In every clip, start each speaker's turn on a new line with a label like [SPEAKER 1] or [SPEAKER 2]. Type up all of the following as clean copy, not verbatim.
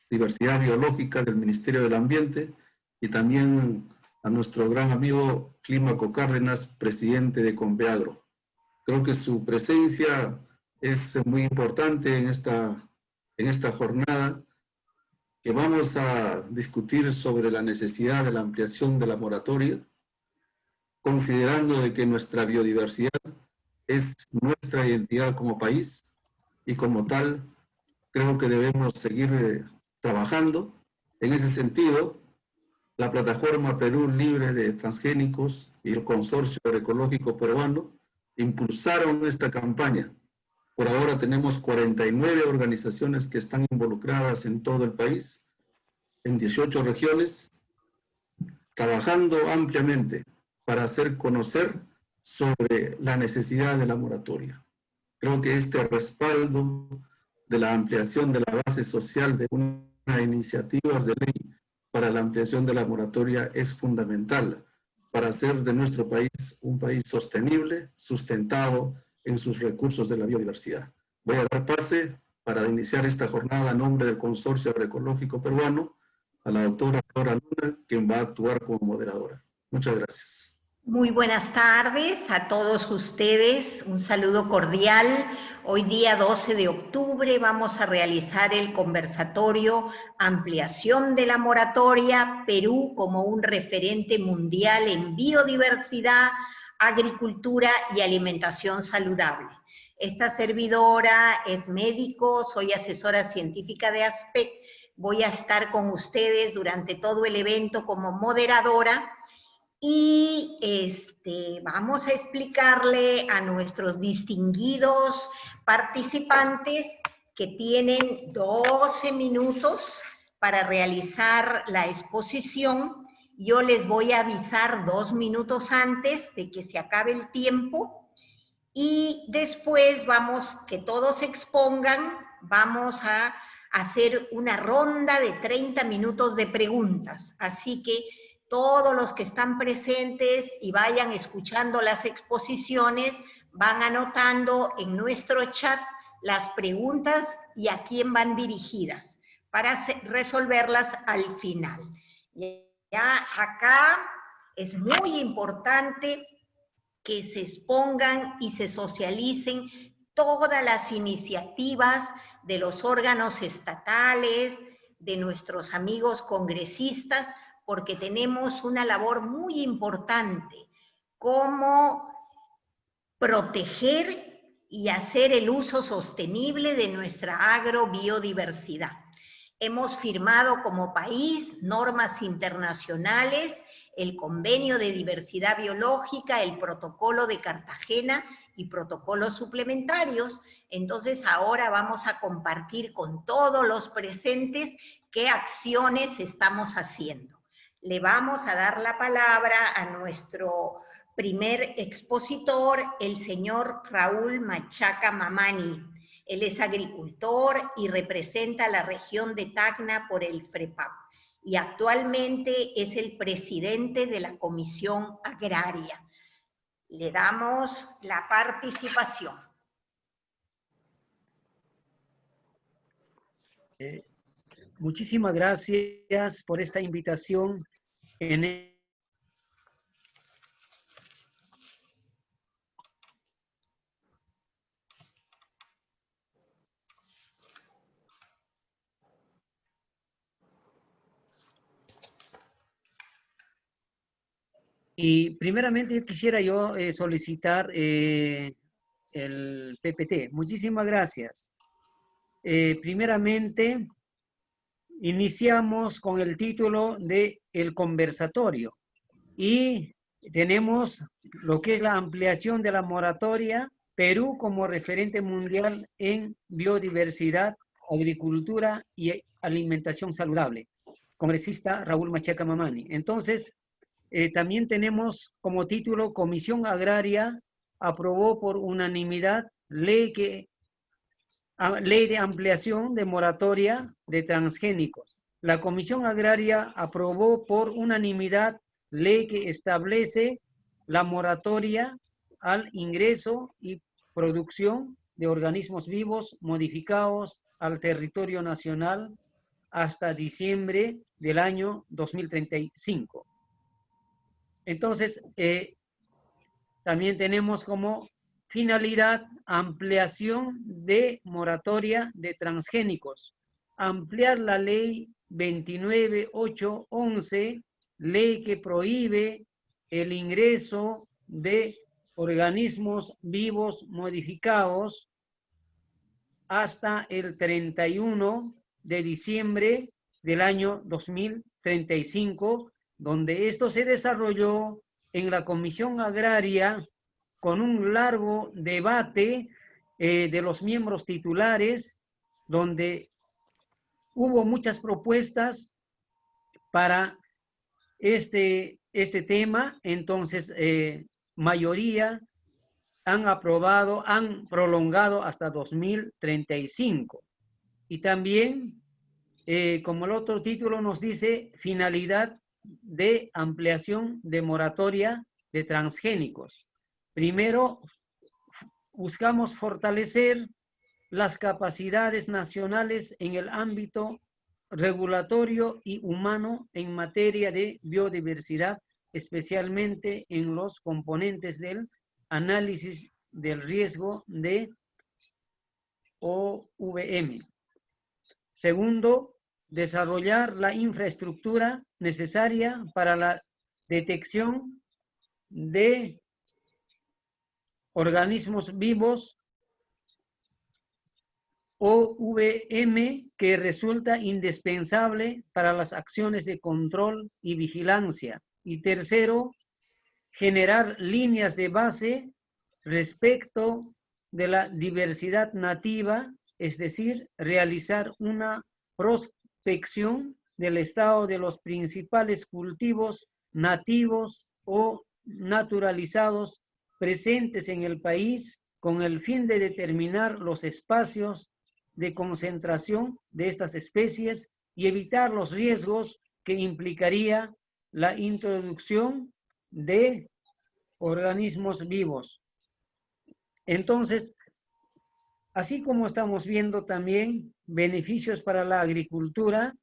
[SPEAKER 1] Diversidad Biológica del Ministerio del Ambiente, y también a nuestro gran amigo Clímaco Cárdenas, presidente de Conveagro. Creo que su presencia es muy importante en esta jornada, que vamos a discutir sobre la necesidad de la ampliación de la moratoria, considerando de que nuestra biodiversidad es nuestra identidad como país, y como tal creo que debemos seguir trabajando. En ese sentido, la plataforma Perú Libre de Transgénicos y el Consorcio Agroecológico Peruano impulsaron esta campaña. Por ahora tenemos 49 organizaciones que están involucradas en todo el país, en 18 regiones, trabajando ampliamente para hacer conocer sobre la necesidad de la moratoria. Creo que este respaldo de la ampliación de la base social de una iniciativa de ley para la ampliación de la moratoria es fundamental para hacer de nuestro país un país sostenible, sustentado en sus recursos de la biodiversidad. Voy a dar pase para iniciar esta jornada a nombre del Consorcio Agroecológico Peruano a la doctora Flora Luna, quien va a actuar como moderadora. Muchas gracias.
[SPEAKER 2] Muy buenas tardes a todos ustedes, un saludo cordial. Hoy día 12 de octubre vamos a realizar el conversatorio Ampliación de la Moratoria, Perú como un referente mundial en biodiversidad, agricultura y alimentación saludable. Esta servidora es médico, soy asesora científica de ASPEC, voy a estar con ustedes durante todo el evento como moderadora. Y vamos a explicarle a nuestros distinguidos participantes que tienen 12 minutos para realizar la exposición. Yo les voy a avisar 2 minutos antes de que se acabe el tiempo, y después que todos expongan, vamos a hacer una ronda de 30 minutos de preguntas. Así que todos los que están presentes y vayan escuchando las exposiciones, van anotando en nuestro chat las preguntas y a quién van dirigidas, para resolverlas al final. Ya acá es muy importante que se expongan y se socialicen todas las iniciativas de los órganos estatales, de nuestros amigos congresistas, porque tenemos una labor muy importante, como proteger y hacer el uso sostenible de nuestra agrobiodiversidad. Hemos firmado como país normas internacionales, el Convenio de Diversidad Biológica, el Protocolo de Cartagena y protocolos suplementarios. Entonces ahora vamos a compartir con todos los presentes qué acciones estamos haciendo. Le vamos a dar la palabra a nuestro primer expositor, el señor Raúl Machaca Mamani. Él es agricultor y representa a la región de Tacna por el FREPAP, y actualmente es el presidente de la Comisión Agraria. Le damos la participación.
[SPEAKER 3] Muchísimas gracias por esta invitación. Y primeramente yo quisiera solicitar el PPT. Muchísimas gracias. Primeramente, iniciamos con el título de El Conversatorio y tenemos lo que es la ampliación de la moratoria, Perú como referente mundial en biodiversidad, agricultura y alimentación saludable. Congresista Raúl Machaca Mamani. Entonces, también tenemos como título Comisión Agraria aprobó por unanimidad ley de ampliación de moratoria de transgénicos. La Comisión Agraria aprobó por unanimidad ley que establece la moratoria al ingreso y producción de organismos vivos modificados al territorio nacional hasta diciembre del año 2035. Entonces, también tenemos como finalidad ampliación de moratoria de transgénicos, ampliar la ley 29811, ley que prohíbe el ingreso de organismos vivos modificados hasta el 31 de diciembre del año 2035, donde esto se desarrolló en la Comisión Agraria con un largo debate de los miembros titulares, donde hubo muchas propuestas para este tema. Entonces, mayoría han aprobado, han prolongado hasta 2035. Y también, como el otro título nos dice, finalidad de ampliación de moratoria de transgénicos. Primero, buscamos fortalecer las capacidades nacionales en el ámbito regulatorio y humano en materia de biodiversidad, especialmente en los componentes del análisis del riesgo de OVM. Segundo, desarrollar la infraestructura necesaria para la detección de organismos vivos OVM que resulta indispensable para las acciones de control y vigilancia. Y tercero, generar líneas de base respecto de la diversidad nativa, es decir, realizar una prospección del estado de los principales cultivos nativos o naturalizados presentes en el país con el fin de determinar los espacios de concentración de estas especies y evitar los riesgos que implicaría la introducción de organismos vivos. Entonces, así como estamos viendo también beneficios para la agricultura,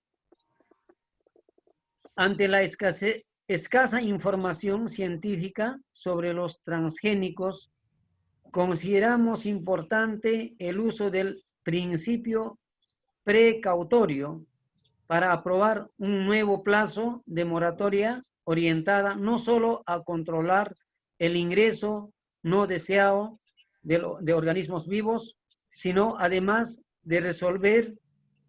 [SPEAKER 3] ante la escasa información científica sobre los transgénicos, consideramos importante el uso del principio precautorio para aprobar un nuevo plazo de moratoria orientada no solo a controlar el ingreso no deseado de organismos vivos, sino además de resolver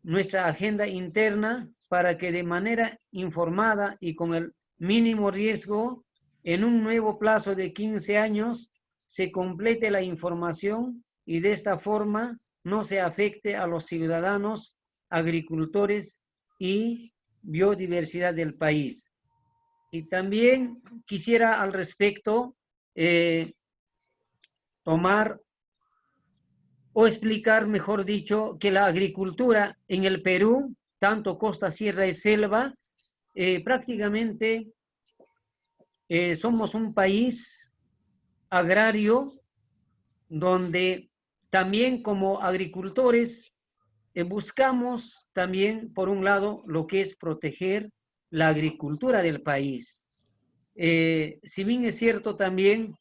[SPEAKER 3] nuestra agenda interna para que de manera informada y con el mínimo riesgo, en un nuevo plazo de 15 años, se complete la información y de esta forma no se afecte a los ciudadanos, agricultores y biodiversidad del país. Y también quisiera al respecto tomar o explicar, mejor dicho, que la agricultura en el Perú, tanto costa, sierra y selva, prácticamente somos un país agrario donde también como agricultores buscamos también, por un lado, lo que es proteger la agricultura del país. Si bien es cierto también,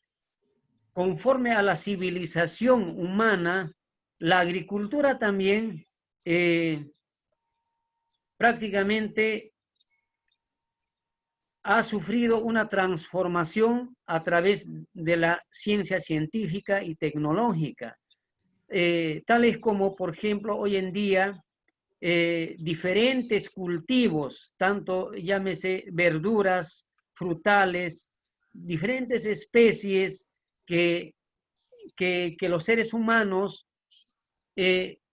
[SPEAKER 3] conforme a la civilización humana, la agricultura también prácticamente ha sufrido una transformación a través de la ciencia científica y tecnológica, tales como, por ejemplo, hoy en día, diferentes cultivos, tanto llámese verduras, frutales, diferentes especies que los seres humanos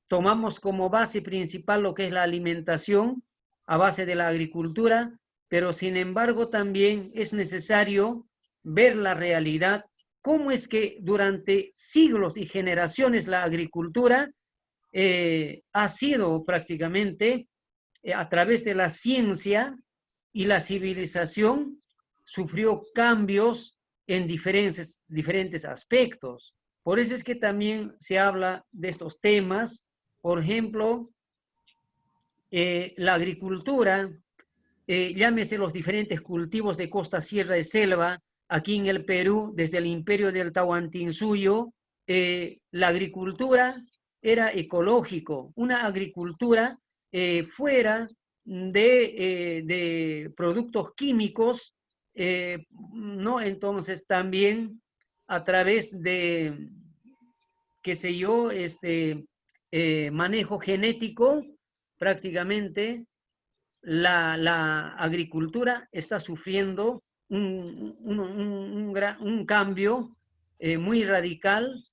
[SPEAKER 3] tomamos como base principal lo que es la alimentación a base de la agricultura, pero sin embargo también es necesario ver la realidad, cómo es que durante siglos y generaciones la agricultura ha sido prácticamente a través de la ciencia y la civilización sufrió cambios en diferentes aspectos. Por eso es que también se habla de estos temas. Por ejemplo, la agricultura, llámese los diferentes cultivos de costa, sierra y selva, aquí en el Perú, desde el imperio del Tahuantinsuyo, la agricultura era ecológico, una agricultura fuera de productos químicos, ¿no? Entonces también a través de, qué sé yo, manejo genético, prácticamente la agricultura está sufriendo un cambio muy radical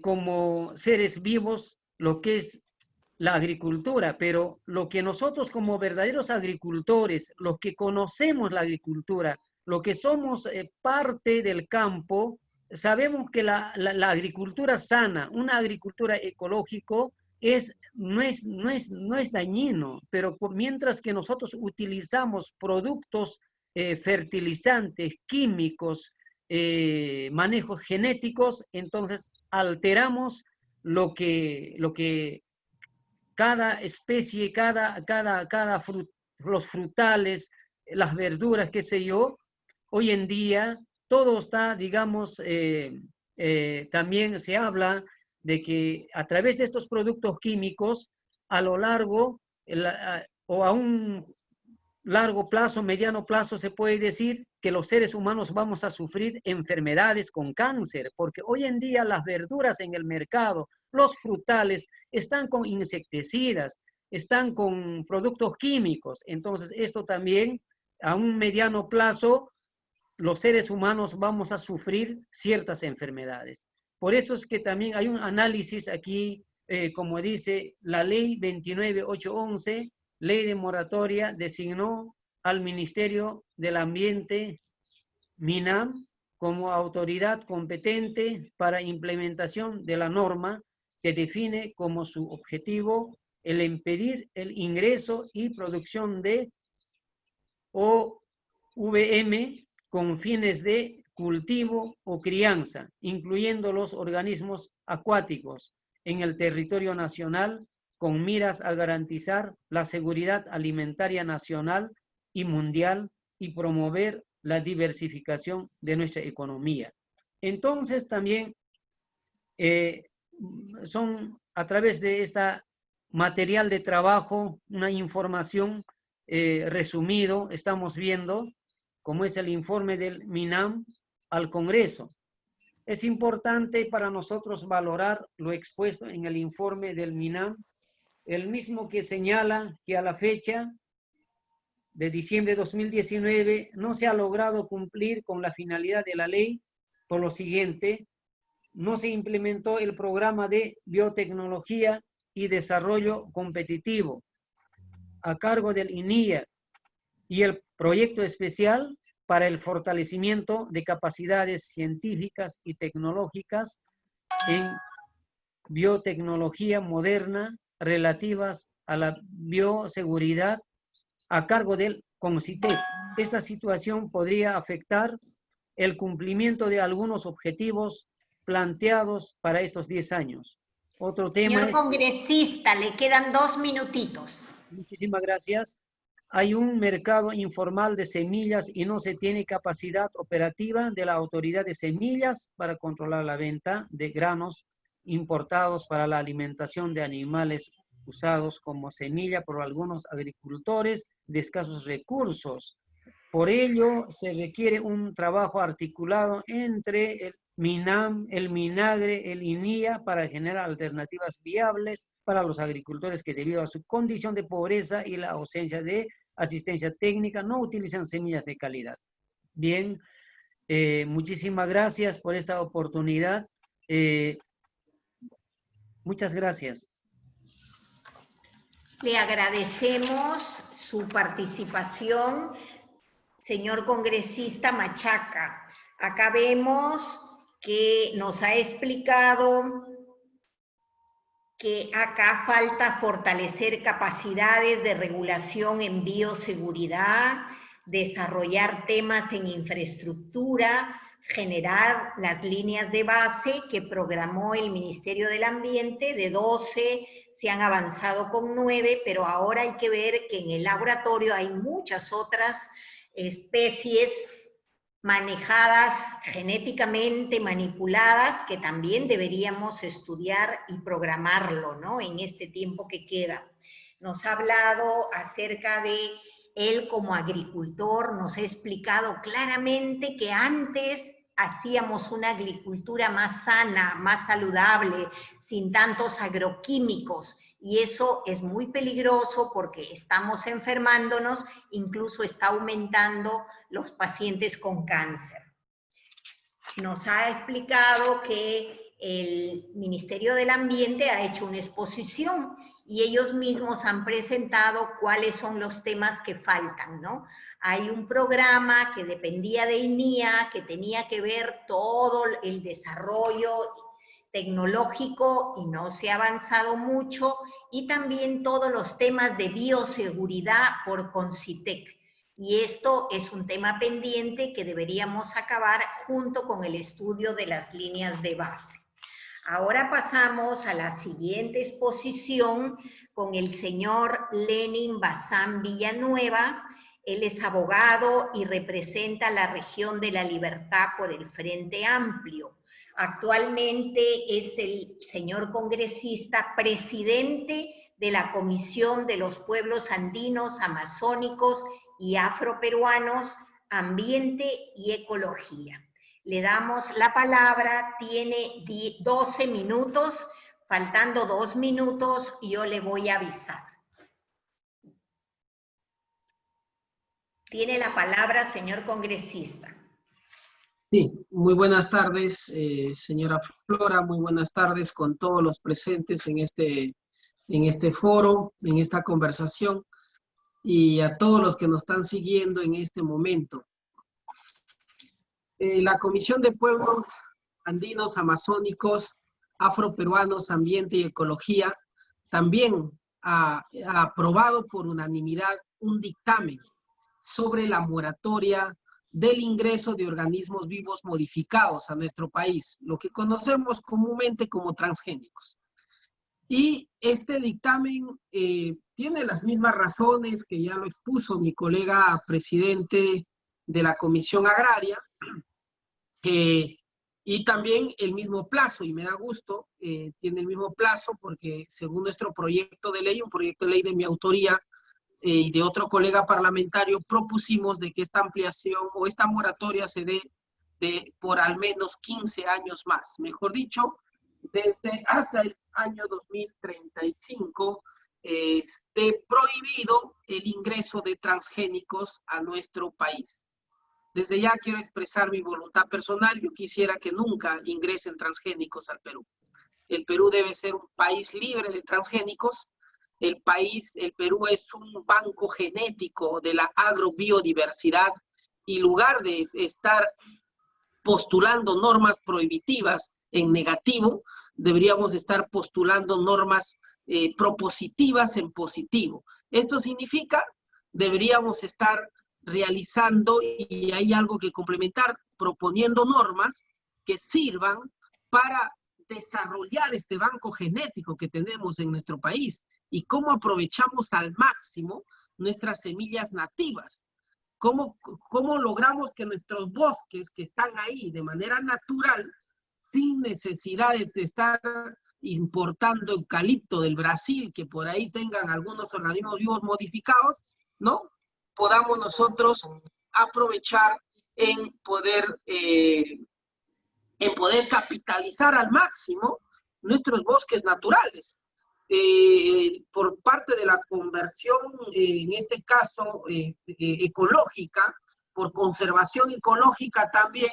[SPEAKER 3] como seres vivos, lo que es la agricultura, pero lo que nosotros como verdaderos agricultores, los que conocemos la agricultura, lo que somos parte del campo, sabemos que la agricultura sana, una agricultura ecológica, no es dañino, pero mientras que nosotros utilizamos productos fertilizantes, químicos, manejos genéticos, entonces alteramos lo que cada especie, los frutales, las verduras, qué sé yo, hoy en día todo está, digamos, también se habla de que a través de estos productos químicos, a lo largo o a un largo plazo, mediano plazo, se puede decir que los seres humanos vamos a sufrir enfermedades con cáncer, porque hoy en día las verduras en el mercado, los frutales, están con insecticidas, están con productos químicos. Entonces, esto también, a un mediano plazo, los seres humanos vamos a sufrir ciertas enfermedades. Por eso es que también hay un análisis aquí, como dice la ley 29811, ley de moratoria, designó al Ministerio del Ambiente, MINAM, como autoridad competente para implementación de la norma que define como su objetivo el impedir el ingreso y producción de OVM con fines de cultivo o crianza, incluyendo los organismos acuáticos, en el territorio nacional, con miras a garantizar la seguridad alimentaria nacional y mundial y promover la diversificación de nuestra economía. Entonces también son a través de esta material de trabajo, una información resumido, estamos viendo como es el informe del MINAM al Congreso. Es importante para nosotros valorar lo expuesto en el informe del MINAM, el mismo que señala que a la fecha de diciembre de 2019 no se ha logrado cumplir con la finalidad de la ley por lo siguiente: no se implementó el programa de biotecnología y desarrollo competitivo a cargo del INIA y el proyecto especial para el fortalecimiento de capacidades científicas y tecnológicas en biotecnología moderna relativas a la bioseguridad a cargo del CONCITEC. Esta situación podría afectar el cumplimiento de algunos objetivos planteados para estos 10 años. Otro tema
[SPEAKER 2] Señor congresista, le quedan 2 minutitos.
[SPEAKER 3] Muchísimas gracias. Hay un mercado informal de semillas y no se tiene capacidad operativa de la autoridad de semillas para controlar la venta de granos importados para la alimentación de animales usados como semilla por algunos agricultores de escasos recursos. Por ello, se requiere un trabajo articulado entre el MINAM, el MINAGRE, el INIA para generar alternativas viables para los agricultores que debido a su condición de pobreza y la ausencia de asistencia técnica no utilizan semillas de calidad. Bien, muchísimas gracias por esta oportunidad. Muchas gracias.
[SPEAKER 2] Le agradecemos su participación, señor congresista Machaca. Acá vemos que nos ha explicado que acá falta fortalecer capacidades de regulación en bioseguridad, desarrollar temas en infraestructura, generar las líneas de base que programó el Ministerio del Ambiente de 12, se han avanzado con 9, pero ahora hay que ver que en el laboratorio hay muchas otras especies manejadas genéticamente, manipuladas, que también deberíamos estudiar y programarlo, ¿no? En este tiempo que queda. Nos ha hablado acerca de él como agricultor, nos ha explicado claramente que antes hacíamos una agricultura más sana, más saludable, sin tantos agroquímicos, y eso es muy peligroso porque estamos enfermándonos, incluso está aumentando los pacientes con cáncer. Nos ha explicado que el Ministerio del Ambiente ha hecho una exposición y ellos mismos han presentado cuáles son los temas que faltan, ¿no? Hay un programa que dependía de INIA, que tenía que ver todo el desarrollo tecnológico y no se ha avanzado mucho, y también todos los temas de bioseguridad por CONCITEC. Y esto es un tema pendiente que deberíamos acabar junto con el estudio de las líneas de base. Ahora pasamos a la siguiente exposición con el señor Lenin Bazán Villanueva. Él es abogado y representa la región de La Libertad por el Frente Amplio. Actualmente es el señor congresista presidente de la Comisión de los Pueblos Andinos, Amazónicos y Afroperuanos, Ambiente y Ecología. Le damos la palabra, tiene 12 minutos, faltando 2 minutos yo le voy a avisar. Tiene la palabra, señor congresista.
[SPEAKER 4] Sí, muy buenas tardes, señora Flora, muy buenas tardes con todos los presentes en este foro, en esta conversación, y a todos los que nos están siguiendo en este momento. La Comisión de Pueblos Andinos, Amazónicos, Afroperuanos, Ambiente y Ecología también ha aprobado por unanimidad un dictamen sobre la moratoria del ingreso de organismos vivos modificados a nuestro país, lo que conocemos comúnmente como transgénicos. Y este dictamen tiene las mismas razones que ya lo expuso mi colega presidente de la Comisión Agraria, y también el mismo plazo, y me da gusto, tiene el mismo plazo porque según nuestro proyecto de ley, un proyecto de ley de mi autoría, y de otro colega parlamentario, propusimos de que esta ampliación o esta moratoria se dé por al menos 15 años más. Mejor dicho, desde hasta el año 2035 esté prohibido el ingreso de transgénicos a nuestro país. Desde ya quiero expresar mi voluntad personal. Yo quisiera que nunca ingresen transgénicos al Perú. El Perú debe ser un país libre de transgénicos. El Perú es un banco genético de la agrobiodiversidad, y en lugar de estar postulando normas prohibitivas en negativo, deberíamos estar postulando normas propositivas en positivo. Esto significa, deberíamos estar realizando, y hay algo que complementar, proponiendo normas que sirvan para desarrollar este banco genético que tenemos en nuestro país y cómo aprovechamos al máximo nuestras semillas nativas. ¿Cómo logramos que nuestros bosques que están ahí de manera natural, sin necesidad de estar importando eucalipto del Brasil, que por ahí tengan algunos organismos vivos modificados, ¿no? Podamos nosotros aprovechar en poder capitalizar al máximo nuestros bosques naturales. Por parte de la conversión, en este caso ecológica, por conservación ecológica también,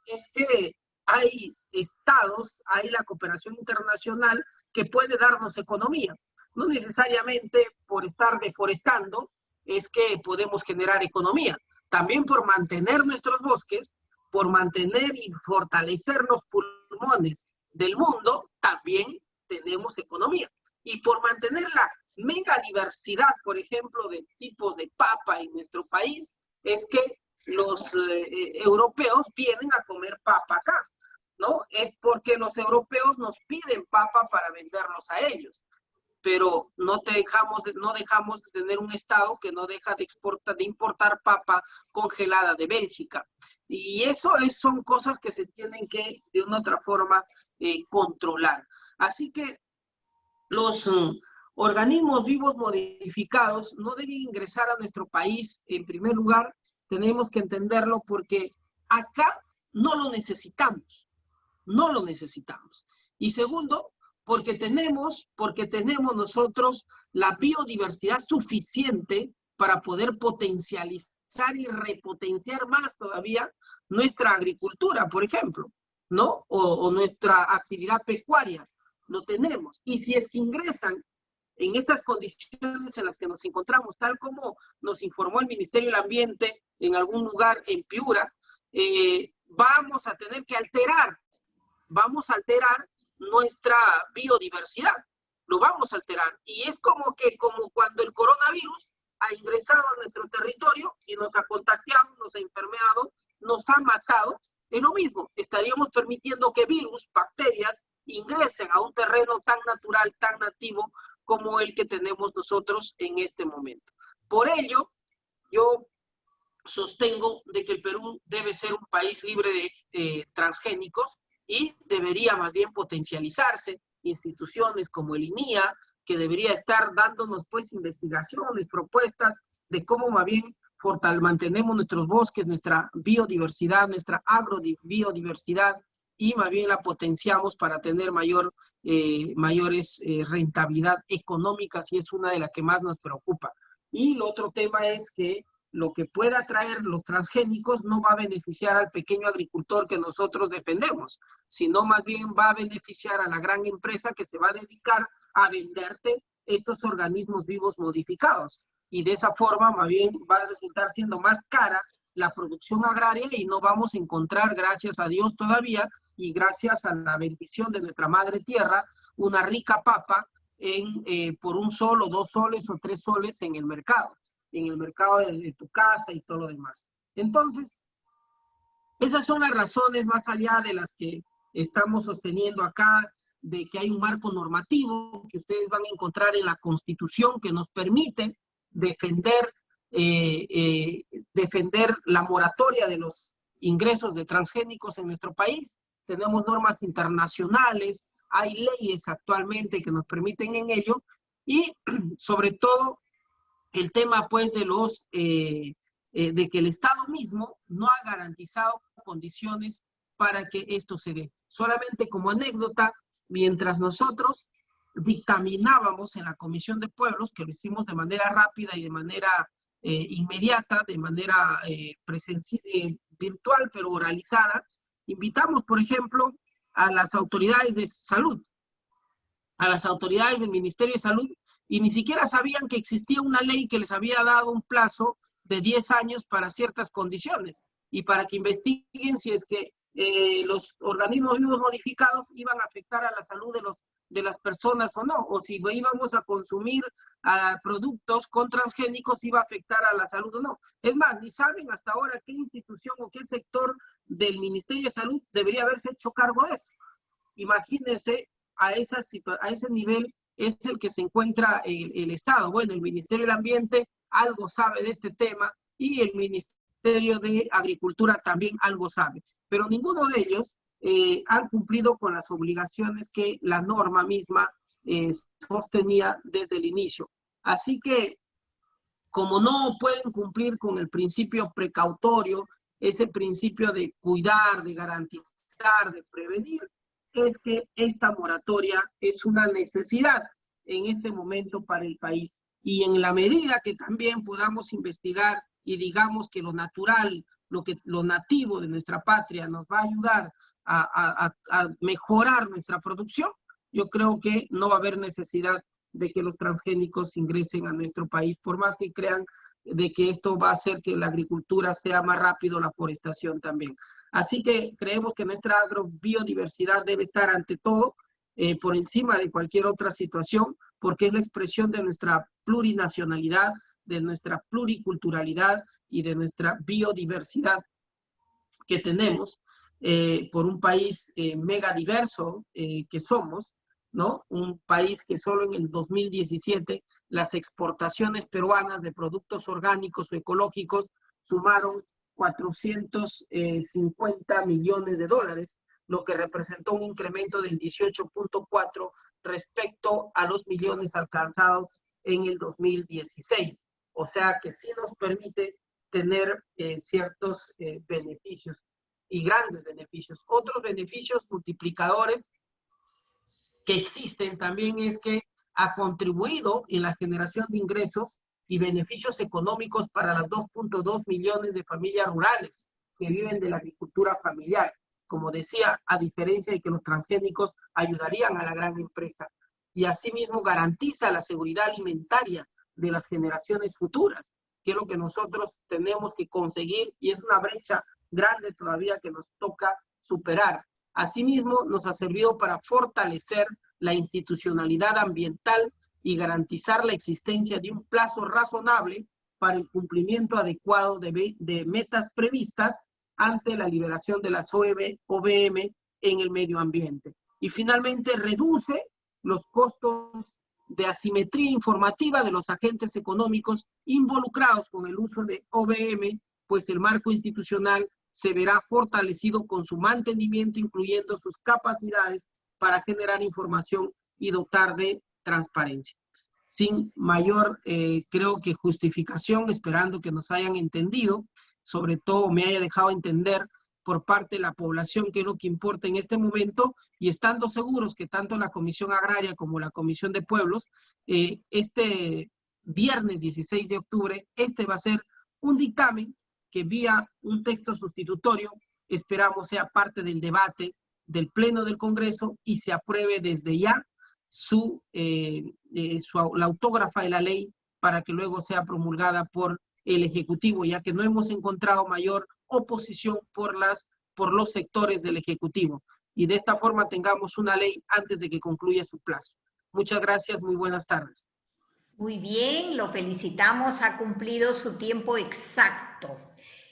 [SPEAKER 4] es que hay estados, hay la cooperación internacional que puede darnos economía. No necesariamente por estar deforestando es que podemos generar economía. También por mantener nuestros bosques, por mantener y fortalecer los pulmones del mundo, también tenemos economía. Y por mantener la mega diversidad, por ejemplo, de tipos de papa en nuestro país, es que los europeos vienen a comer papa acá, ¿no? Es porque los europeos nos piden papa para vendernos a ellos. pero no dejamos de tener un Estado que no deja de importar papa congelada de Bélgica. Y eso son cosas que se tienen que, de una u otra forma, controlar. Así que los organismos vivos modificados no deben ingresar a nuestro país. En primer lugar, tenemos que entenderlo porque acá no lo necesitamos. No lo necesitamos. Y segundo, porque tenemos nosotros la biodiversidad suficiente para poder potencializar y repotenciar más todavía nuestra agricultura, por ejemplo, ¿no? O nuestra actividad pecuaria. Lo tenemos. Y si es que ingresan en estas condiciones en las que nos encontramos, tal como nos informó el Ministerio del Ambiente en algún lugar en Piura, vamos a tener que alterar nuestra biodiversidad, lo vamos a alterar. Y es como cuando el coronavirus ha ingresado a nuestro territorio y nos ha contagiado, nos ha enfermado, nos ha matado, es lo mismo, estaríamos permitiendo que virus, bacterias, ingresen a un terreno tan natural, tan nativo como el que tenemos nosotros en este momento. Por ello, yo sostengo de que el Perú debe ser un país libre de transgénicos y debería más bien potencializarse, instituciones como el INIA, que debería estar dándonos pues investigaciones, propuestas de cómo más bien mantenemos nuestros bosques, nuestra biodiversidad, nuestra agrobiodiversidad, y más bien la potenciamos para tener mayores rentabilidad económicas, y es una de las que más nos preocupa. Y el otro tema es que lo que pueda traer los transgénicos no va a beneficiar al pequeño agricultor que nosotros defendemos, sino más bien va a beneficiar a la gran empresa que se va a dedicar a venderte estos organismos vivos modificados. Y de esa forma más bien va a resultar siendo más cara la producción agraria y no vamos a encontrar, gracias a Dios todavía, y gracias a la bendición de nuestra madre tierra, una rica papa por 1 sol o 2 soles o 3 soles en el mercado de tu casa y todo lo demás. Entonces, esas son las razones más allá de las que estamos sosteniendo acá, de que hay un marco normativo que ustedes van a encontrar en la Constitución que nos permite defender la moratoria de los ingresos de transgénicos en nuestro país. Tenemos normas internacionales, hay leyes actualmente que nos permiten en ello, y sobre todo el tema pues de que el Estado mismo no ha garantizado condiciones para que esto se dé. Solamente como anécdota, mientras nosotros dictaminábamos en la Comisión de Pueblos, que lo hicimos de manera rápida y de manera inmediata, de manera virtual pero oralizada, invitamos, por ejemplo, a las autoridades de salud, a las autoridades del Ministerio de Salud, y ni siquiera sabían que existía una ley que les había dado un plazo de 10 años para ciertas condiciones, y para que investiguen si es que los organismos vivos modificados iban a afectar a la salud de las personas o no, o si íbamos a consumir productos con transgénicos iba a afectar a la salud o no. Es más, ni saben hasta ahora qué institución o qué sector del Ministerio de Salud debería haberse hecho cargo de eso. Imagínense, a ese nivel es el que se encuentra el Estado. Bueno, el Ministerio del Ambiente algo sabe de este tema y el Ministerio de Agricultura también algo sabe, pero ninguno de ellos han cumplido con las obligaciones que la norma misma sostenía desde el inicio. Así que, como no pueden cumplir con el principio precautorio, ese principio de cuidar, de garantizar, de prevenir, es que esta moratoria es una necesidad en este momento para el país. Y en la medida que también podamos investigar y digamos que lo natural, lo nativo de nuestra patria nos va a ayudar a mejorar nuestra producción, yo creo que no va a haber necesidad de que los transgénicos ingresen a nuestro país, por más que crean de que esto va a hacer que la agricultura sea más rápido, la forestación también. Así que creemos que nuestra agrobiodiversidad debe estar ante todo por encima de cualquier otra situación, porque es la expresión de nuestra plurinacionalidad, de nuestra pluriculturalidad y de nuestra biodiversidad que tenemos por un país mega diverso que somos, ¿no? Un país que solo en el 2017 las exportaciones peruanas de productos orgánicos o ecológicos sumaron 450 millones de dólares, lo que representó un incremento del 18.4 respecto a los millones alcanzados en el 2016. O sea que sí nos permite tener ciertos beneficios y grandes beneficios. Otros beneficios multiplicadores que existen también es que ha contribuido en la generación de ingresos y beneficios económicos para las 2.2 millones de familias rurales que viven de la agricultura familiar. Como decía, a diferencia de que los transgénicos ayudarían a la gran empresa. Y asimismo garantiza la seguridad alimentaria de las generaciones futuras, que es lo que nosotros tenemos que conseguir y es una brecha grande todavía que nos toca superar. Asimismo, nos ha servido para fortalecer la institucionalidad ambiental y garantizar la existencia de un plazo razonable para el cumplimiento adecuado de metas previstas ante la liberación de las OVM en el medio ambiente. Y finalmente, reduce los costos de asimetría informativa de los agentes económicos involucrados con el uso de OVM, pues el marco institucional se verá fortalecido con su mantenimiento, incluyendo sus capacidades para generar información y dotar de transparencia. Sin mayor, creo que justificación, esperando que nos hayan entendido, sobre todo me haya dejado entender por parte de la población qué es lo que importa en este momento, y estando seguros que tanto la Comisión Agraria como la Comisión de Pueblos, este viernes 16 de octubre, va a ser un dictamen que vía un texto sustitutorio esperamos sea parte del debate del Pleno del Congreso y se apruebe desde ya la autógrafa de la ley para que luego sea promulgada por el Ejecutivo, ya que no hemos encontrado mayor oposición por los sectores del Ejecutivo. Y de esta forma tengamos una ley antes de que concluya su plazo. Muchas gracias, muy buenas tardes.
[SPEAKER 2] Muy bien, lo felicitamos, ha cumplido su tiempo exacto.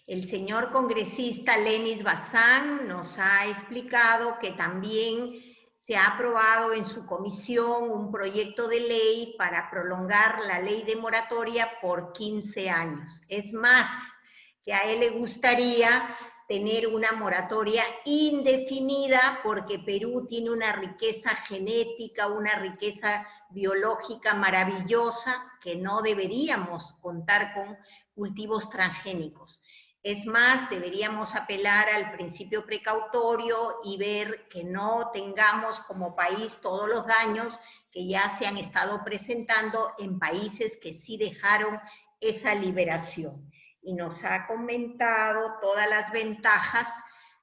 [SPEAKER 2] El señor congresista Lenis Bazán nos ha explicado que también se ha aprobado en su comisión un proyecto de ley para prolongar la ley de moratoria por 15 años. Es más, que a él le gustaría tener una moratoria indefinida porque Perú tiene una riqueza genética, una riqueza biológica maravillosa que no deberíamos contar con cultivos transgénicos. Es más, deberíamos apelar al principio precautorio y ver que no tengamos como país todos los daños que ya se han estado presentando en países que sí dejaron esa liberación. Y nos ha comentado todas las ventajas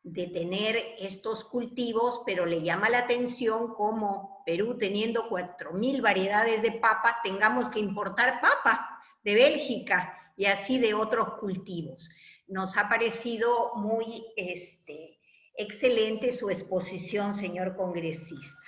[SPEAKER 2] de tener estos cultivos, pero le llama la atención como Perú, teniendo 4.000 variedades de papa, tengamos que importar papa de Bélgica y así de otros cultivos. Nos ha parecido muy excelente su exposición, señor congresista.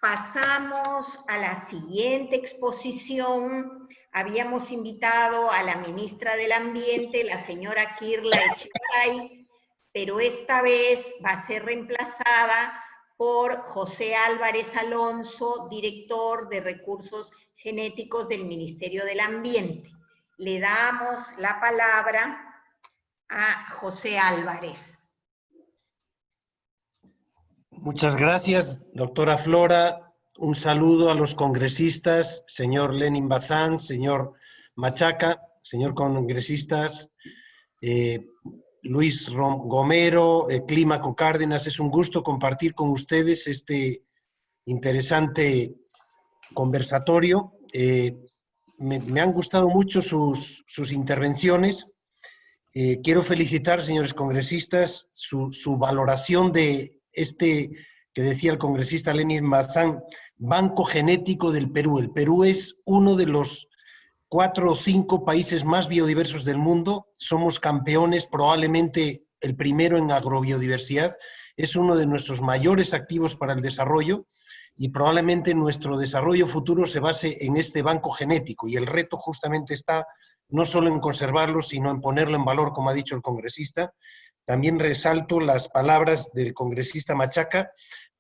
[SPEAKER 2] Pasamos a la siguiente exposición. Habíamos invitado a la ministra del Ambiente, la señora Kirla Echegaray, pero esta vez va a ser reemplazada por José Álvarez Alonso, director de Recursos Genéticos del Ministerio del Ambiente. Le damos la palabra a José Álvarez.
[SPEAKER 5] Muchas gracias, doctora Flora. Un saludo a los congresistas, señor Lenin Bazán, señor Machaca, señor congresistas, Luis Gomero, Clímaco Cárdenas. Es un gusto compartir con ustedes este interesante conversatorio. Me han gustado mucho sus intervenciones. Quiero felicitar, señores congresistas, su valoración de que decía el congresista Lenin Bazán, Banco Genético del Perú. El Perú es uno de los 4 o 5 países más biodiversos del mundo. Somos campeones, probablemente el primero en agrobiodiversidad. Es uno de nuestros mayores activos para el desarrollo y probablemente nuestro desarrollo futuro se base en este banco genético. Y el reto justamente está no solo en conservarlo, sino en ponerlo en valor, como ha dicho el congresista. También resalto las palabras del congresista Machaca,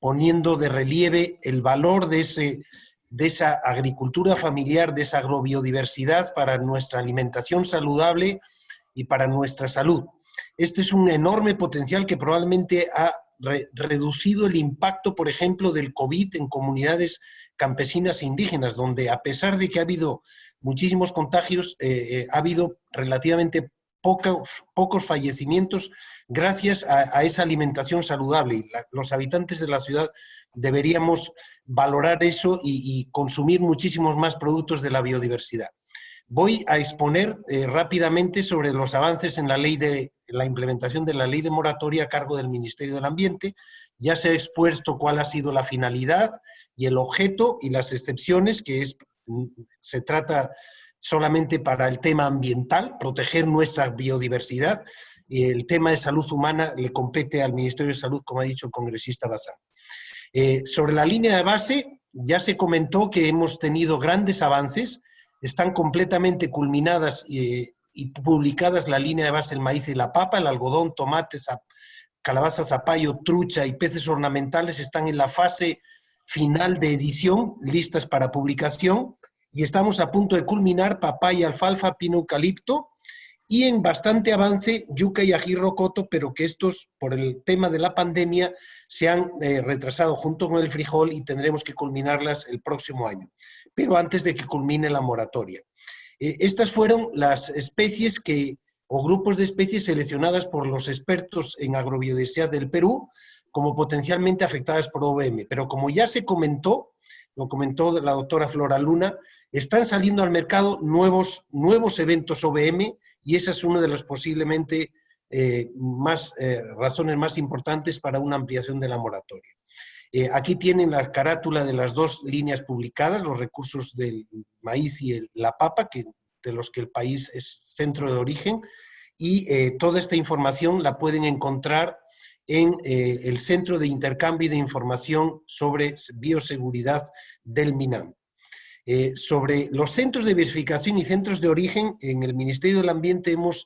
[SPEAKER 5] poniendo de relieve el valor de esa agricultura familiar, de esa agrobiodiversidad para nuestra alimentación saludable y para nuestra salud. Este es un enorme potencial que probablemente ha reducido el impacto, por ejemplo, del COVID en comunidades campesinas e indígenas, donde a pesar de que ha habido muchísimos contagios, ha habido relativamente pocos fallecimientos gracias a esa alimentación saludable. Y los habitantes de la ciudad deberíamos valorar eso y consumir muchísimos más productos de la biodiversidad. Voy a exponer rápidamente sobre los avances en la implementación de la ley de moratoria a cargo del Ministerio del Ambiente. Ya se ha expuesto cuál ha sido la finalidad y el objeto y las excepciones, se trata solamente para el tema ambiental, proteger nuestra biodiversidad, y el tema de salud humana le compete al Ministerio de Salud, como ha dicho el congresista Bazán. Sobre la línea de base, ya se comentó que hemos tenido grandes avances, están completamente culminadas y publicadas la línea de base del maíz y la papa, el algodón, tomates, calabaza, zapallo, trucha y peces ornamentales están en la fase final de edición, listas para publicación, y estamos a punto de culminar papaya, alfalfa, pino, eucalipto, y en bastante avance yuca y ají rocoto, pero que estos, por el tema de la pandemia, se han retrasado junto con el frijol y tendremos que culminarlas el próximo año, pero antes de que culmine la moratoria. Estas fueron las especies o grupos de especies seleccionadas por los expertos en agrobiodiversidad del Perú como potencialmente afectadas por OVM, pero como ya se comentó, lo comentó la doctora Flora Luna, están saliendo al mercado nuevos eventos OVM, y esa es una de las posiblemente razones más importantes para una ampliación de la moratoria. Aquí tienen la carátula de las dos líneas publicadas, los recursos del maíz y la papa, de los que el país es centro de origen, y toda esta información la pueden encontrar en el Centro de Intercambio de Información sobre Bioseguridad del MINAM. Sobre los centros de diversificación y centros de origen, en el Ministerio del Ambiente hemos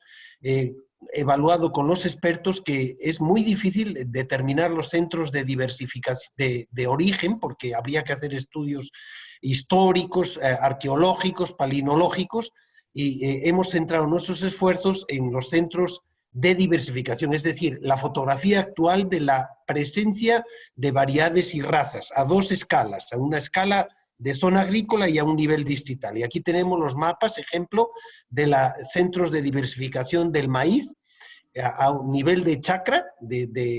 [SPEAKER 5] evaluado con los expertos que es muy difícil determinar los centros de diversificación de origen, porque habría que hacer estudios históricos, arqueológicos, palinológicos, y hemos centrado nuestros esfuerzos en los centros de diversificación, es decir, la fotografía actual de la presencia de variedades y razas a dos escalas, a una escala de zona agrícola y a un nivel distrital. Y aquí tenemos los mapas, ejemplo, de los centros de diversificación del maíz a un nivel de chacra, de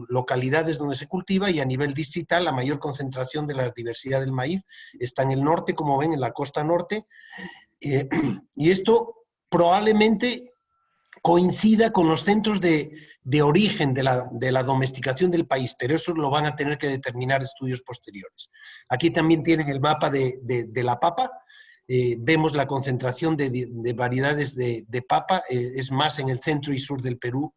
[SPEAKER 5] localidades donde se cultiva, y a nivel distrital la mayor concentración de la diversidad del maíz está en el norte, como ven, en la costa norte. Y esto probablemente coincida con los centros de origen de la domesticación del país, pero eso lo van a tener que determinar estudios posteriores. Aquí también tienen el mapa de la papa. Vemos la concentración de variedades de papa, es más en el centro y sur del Perú.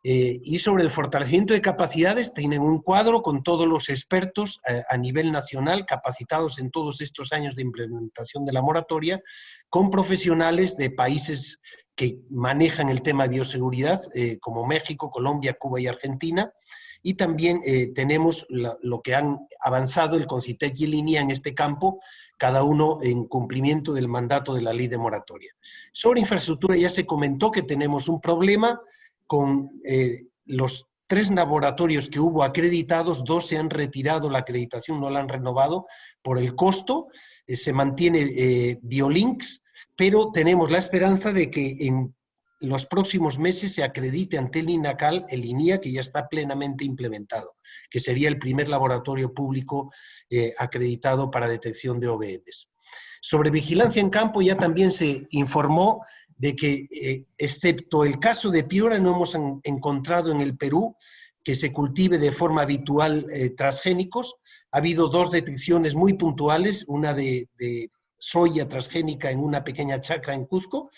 [SPEAKER 5] Y sobre el fortalecimiento de capacidades, tienen un cuadro con todos los expertos a nivel nacional, capacitados en todos estos años de implementación de la moratoria, con profesionales de países que manejan el tema de bioseguridad, como México, Colombia, Cuba y Argentina. Y también tenemos lo que han avanzado el CONCITEC y el INIA en este campo, cada uno en cumplimiento del mandato de la ley de moratoria. Sobre infraestructura ya se comentó que tenemos un problema con los 3 laboratorios que hubo acreditados, 2 se han retirado la acreditación, no la han renovado por el costo, se mantiene Biolinks, pero tenemos la esperanza de que en los próximos meses se acredite ante el INACAL el INIA, que ya está plenamente implementado, que sería el primer laboratorio público acreditado para detección de OVMs. Sobre vigilancia en campo ya también se informó de que, excepto el caso de Piura, no hemos encontrado en el Perú que se cultive de forma habitual transgénicos. Ha habido 2 detecciones muy puntuales, una de soya transgénica en una pequeña chacra en Cuzco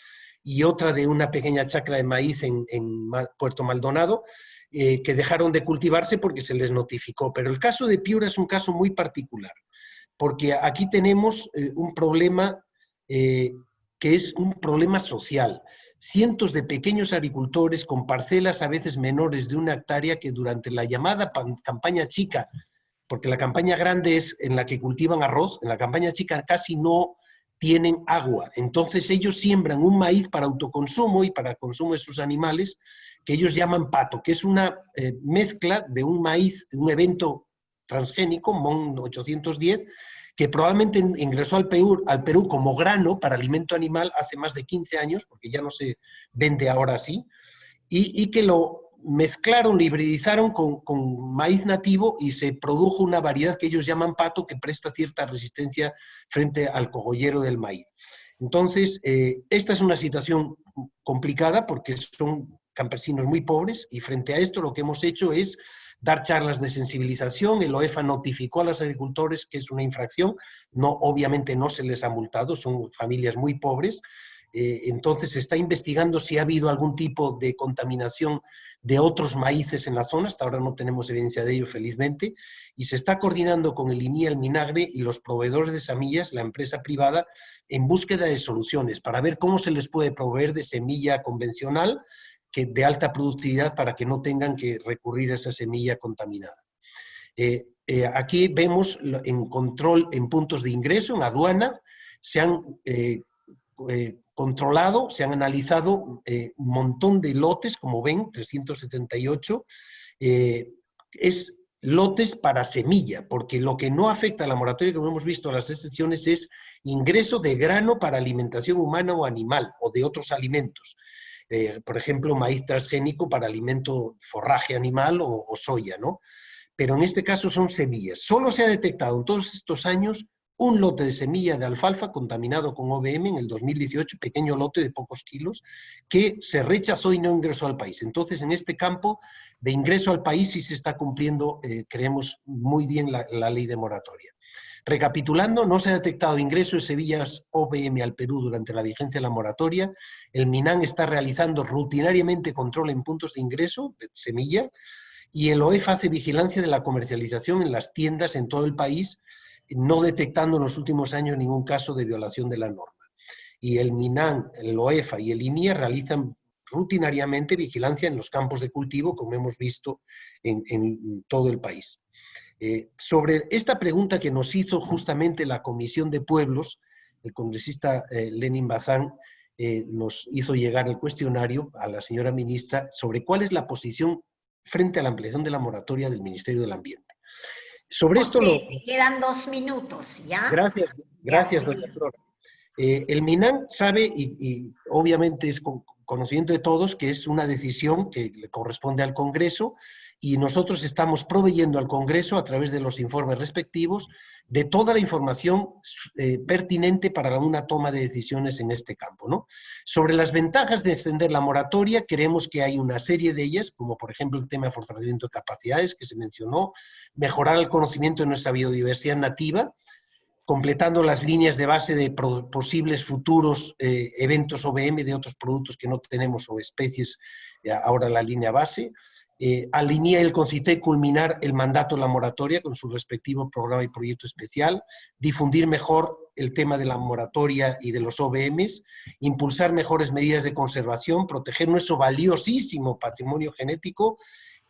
[SPEAKER 5] y otra de una pequeña chacra de maíz en Puerto Maldonado, que dejaron de cultivarse porque se les notificó. Pero el caso de Piura es un caso muy particular, porque aquí tenemos un problema que es un problema social. Cientos de pequeños agricultores con parcelas a veces menores de 1 hectárea que durante la llamada campaña chica, porque la campaña grande es en la que cultivan arroz, en la campaña chica casi no tienen agua. Entonces ellos siembran un maíz para autoconsumo y para consumo de sus animales, que ellos llaman pato, que es una mezcla de un maíz, un evento transgénico, MON 810, que probablemente ingresó al Perú como grano para alimento animal hace más de 15 años, porque ya no se vende ahora así, y que lo mezclaron, lo hibridizaron con maíz nativo y se produjo una variedad que ellos llaman pato que presta cierta resistencia frente al cogollero del maíz. Entonces, esta es una situación complicada porque son campesinos muy pobres y frente a esto lo que hemos hecho es dar charlas de sensibilización. El OEFA notificó a los agricultores que es una infracción, no, obviamente no se les ha multado, son familias muy pobres. Entonces se está investigando si ha habido algún tipo de contaminación de otros maíces en la zona, hasta ahora no tenemos evidencia de ello felizmente, y se está coordinando con el INIA, el Minagre y los proveedores de semillas, la empresa privada, en búsqueda de soluciones para ver cómo se les puede proveer de semilla convencional de alta productividad para que no tengan que recurrir a esa semilla contaminada. Aquí vemos en control en puntos de ingreso, en aduana, se han controlado, se han analizado un montón de lotes, como ven, 378, es lotes para semilla, porque lo que no afecta a la moratoria, como hemos visto en las excepciones, es ingreso de grano para alimentación humana o animal, o de otros alimentos. Por ejemplo, maíz transgénico para alimento, forraje animal o soya, ¿no? Pero en este caso son semillas. Solo se ha detectado en todos estos años un lote de semilla de alfalfa contaminado con OVM en el 2018, pequeño lote de pocos kilos, que se rechazó y no ingresó al país. Entonces, en este campo de ingreso al país sí se está cumpliendo, creemos, muy bien la ley de moratoria. Recapitulando, no se ha detectado ingreso de semillas OVM al Perú durante la vigencia de la moratoria. El MINAN está realizando rutinariamente control en puntos de ingreso de semilla y el OEFA hace vigilancia de la comercialización en las tiendas en todo el país, no detectando en los últimos años ningún caso de violación de la norma. Y el MINAN, el OEFA y el INIA realizan rutinariamente vigilancia en los campos de cultivo, como hemos visto en todo el país. Sobre esta pregunta que nos hizo justamente la Comisión de Pueblos, el congresista Lenin Bazán nos hizo llegar el cuestionario a la señora ministra sobre cuál es la posición frente a la ampliación de la moratoria del Ministerio del Ambiente. Sobre esto
[SPEAKER 2] te quedan 2 minutos, ¿ya?
[SPEAKER 5] Gracias, doña Flor. El MINAN sabe, y obviamente es conocimiento de todos, que es una decisión que le corresponde al Congreso, y nosotros estamos proveyendo al Congreso, a través de los informes respectivos, de toda la información pertinente para una toma de decisiones en este campo, ¿no? Sobre las ventajas de extender la moratoria, creemos que hay una serie de ellas, como por ejemplo el tema de fortalecimiento de capacidades, que se mencionó, mejorar el conocimiento de nuestra biodiversidad nativa, completando las líneas de base de posibles futuros eventos OVM de otros productos que no tenemos o especies, ahora la línea base. Alinear el CONCITEC, culminar el mandato de la moratoria con su respectivo programa y proyecto especial, difundir mejor el tema de la moratoria y de los OVMs, impulsar mejores medidas de conservación, proteger nuestro valiosísimo patrimonio genético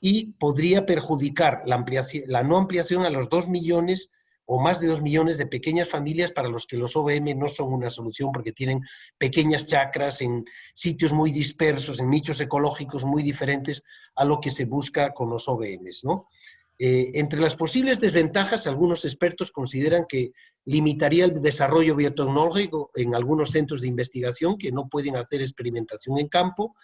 [SPEAKER 5] y podría perjudicar la no ampliación a los 2 millones o más de 2 millones de pequeñas familias para los que los OVM no son una solución porque tienen pequeñas chacras en sitios muy dispersos, en nichos ecológicos muy diferentes a lo que se busca con los OVMs, ¿no? Entre las posibles desventajas, algunos expertos consideran que limitaría el desarrollo biotecnológico en algunos centros de investigación que no pueden hacer experimentación en campo,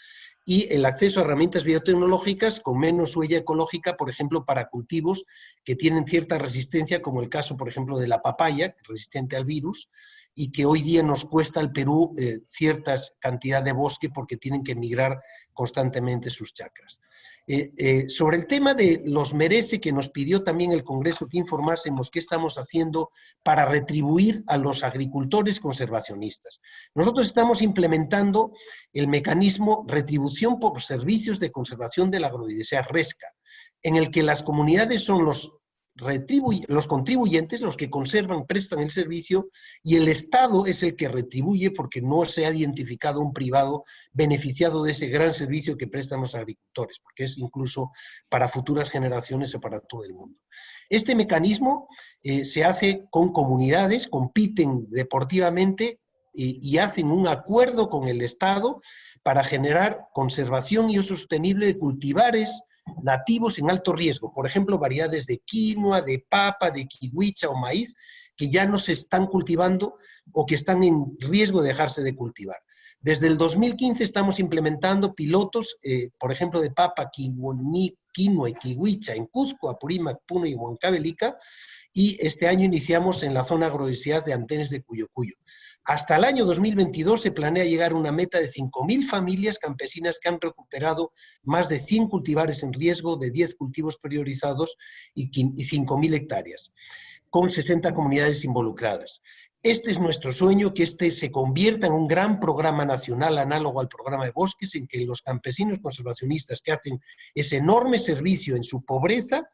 [SPEAKER 5] y el acceso a herramientas biotecnológicas con menos huella ecológica, por ejemplo, para cultivos que tienen cierta resistencia, como el caso, por ejemplo, de la papaya, resistente al virus, y que hoy día nos cuesta al Perú cierta cantidad de bosque porque tienen que migrar constantemente sus chacras. Sobre el tema de los merece, que nos pidió también el Congreso que informásemos qué estamos haciendo para retribuir a los agricultores conservacionistas. Nosotros estamos implementando el mecanismo retribución por servicios de conservación de la agrodiversidad, RESCA, en el que las comunidades son los los contribuyentes, los que conservan, prestan el servicio, y el Estado es el que retribuye porque no se ha identificado un privado beneficiado de ese gran servicio que prestan los agricultores, porque es incluso para futuras generaciones o para todo el mundo. Este mecanismo se hace con comunidades, compiten deportivamente y hacen un acuerdo con el Estado para generar conservación y uso sostenible de cultivares nativos en alto riesgo, por ejemplo, variedades de quinoa, de papa, de kiwicha o maíz, que ya no se están cultivando o que están en riesgo de dejarse de cultivar. Desde el 2015 estamos implementando pilotos, por ejemplo, de papa, quinoa y kiwicha en Cusco, Apurímac, Puno y Huancavelica, y este año iniciamos en la zona agrodecidad de Antenes de Cuyo Cuyo. Hasta el año 2022 se planea llegar a una meta de 5.000 familias campesinas que han recuperado más de 100 cultivares en riesgo de 10 cultivos priorizados y 5.000 hectáreas, con 60 comunidades involucradas. Este es nuestro sueño, que este se convierta en un gran programa nacional análogo al programa de bosques, en que los campesinos conservacionistas que hacen ese enorme servicio en su pobreza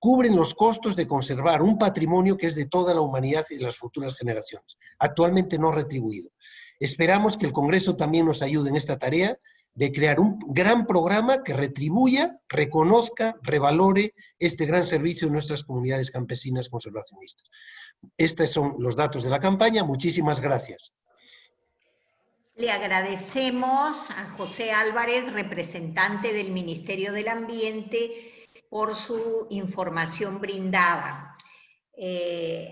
[SPEAKER 5] cubren los costos de conservar un patrimonio que es de toda la humanidad y de las futuras generaciones, actualmente no retribuido. Esperamos que el Congreso también nos ayude en esta tarea de crear un gran programa que retribuya, reconozca, revalore este gran servicio de nuestras comunidades campesinas conservacionistas. Estos son los datos de la campaña. Muchísimas gracias.
[SPEAKER 2] Le agradecemos a José Álvarez, representante del Ministerio del Ambiente, por su información brindada.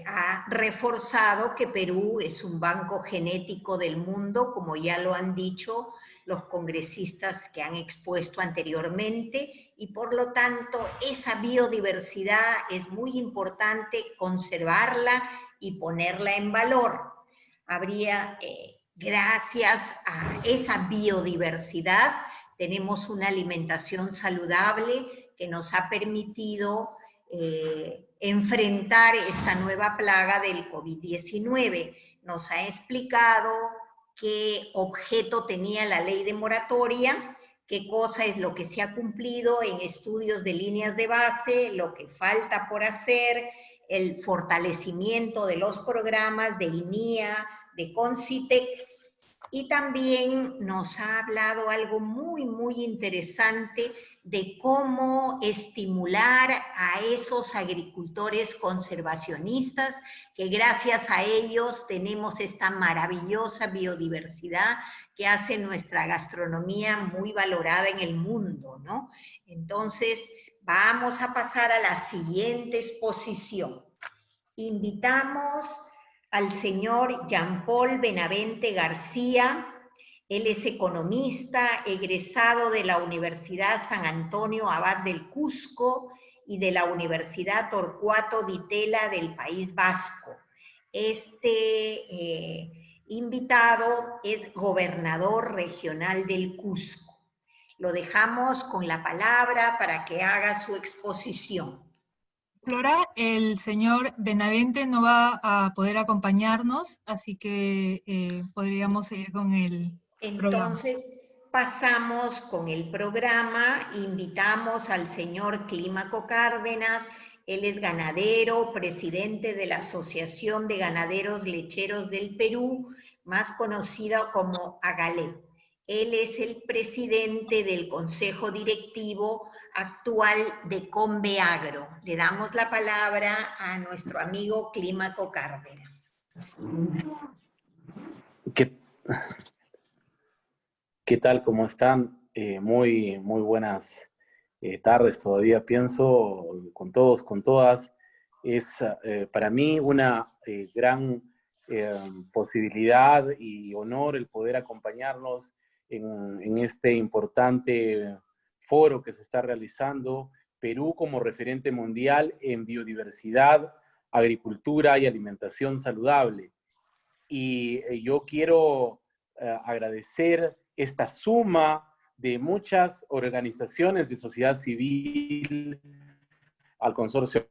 [SPEAKER 2] Ha reforzado que Perú es un banco genético del mundo, como ya lo han dicho los congresistas que han expuesto anteriormente, y por lo tanto esa biodiversidad es muy importante conservarla y ponerla en valor. Gracias a esa biodiversidad tenemos una alimentación saludable que nos ha permitido enfrentar esta nueva plaga del COVID-19. Nos ha explicado qué objeto tenía la ley de moratoria, qué cosa es lo que se ha cumplido en estudios de líneas de base, lo que falta por hacer, el fortalecimiento de los programas de INIA, de CONCITEC, y también nos ha hablado algo muy, muy interesante de cómo estimular a esos agricultores conservacionistas, que gracias a ellos tenemos esta maravillosa biodiversidad que hace nuestra gastronomía muy valorada en el mundo, ¿no? Entonces, vamos a pasar a la siguiente exposición. Invitamos al señor Jean-Paul Benavente García. Él es economista, egresado de la Universidad San Antonio Abad del Cusco y de la Universidad Torcuato Di Tella del País Vasco. Este invitado es gobernador regional del Cusco. Lo dejamos con la palabra para que haga su exposición.
[SPEAKER 6] Flora, el señor Benavente no va a poder acompañarnos, así que podríamos seguir con el programa.
[SPEAKER 2] Entonces, pasamos con el programa. Invitamos al señor Clímaco Cárdenas. Él es ganadero, presidente de la Asociación de Ganaderos Lecheros del Perú, más conocida como AGALEP. Él es el presidente del Consejo Directivo actual de Conveagro. Le damos la palabra a nuestro amigo Clímaco Cárdenas.
[SPEAKER 7] ¿Qué tal? ¿Cómo están? Muy buenas tardes todavía, pienso, con todos, con todas. Es para mí una gran posibilidad y honor el poder acompañarnos en este importante foro que se está realizando, Perú como referente mundial en biodiversidad, agricultura y alimentación saludable. Y yo quiero agradecer esta suma de muchas organizaciones de sociedad civil al consorcio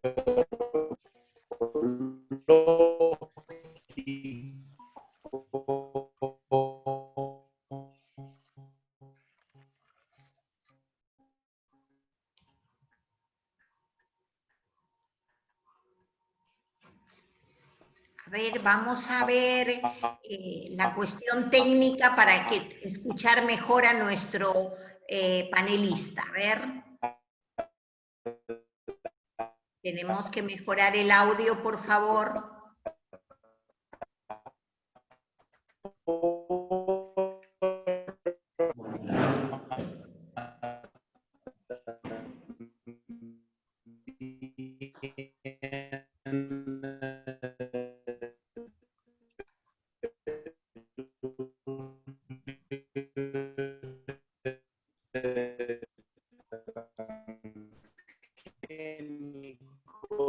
[SPEAKER 2] vamos a ver la cuestión técnica para escuchar mejor a nuestro panelista. A ver. Tenemos que mejorar el audio, por favor.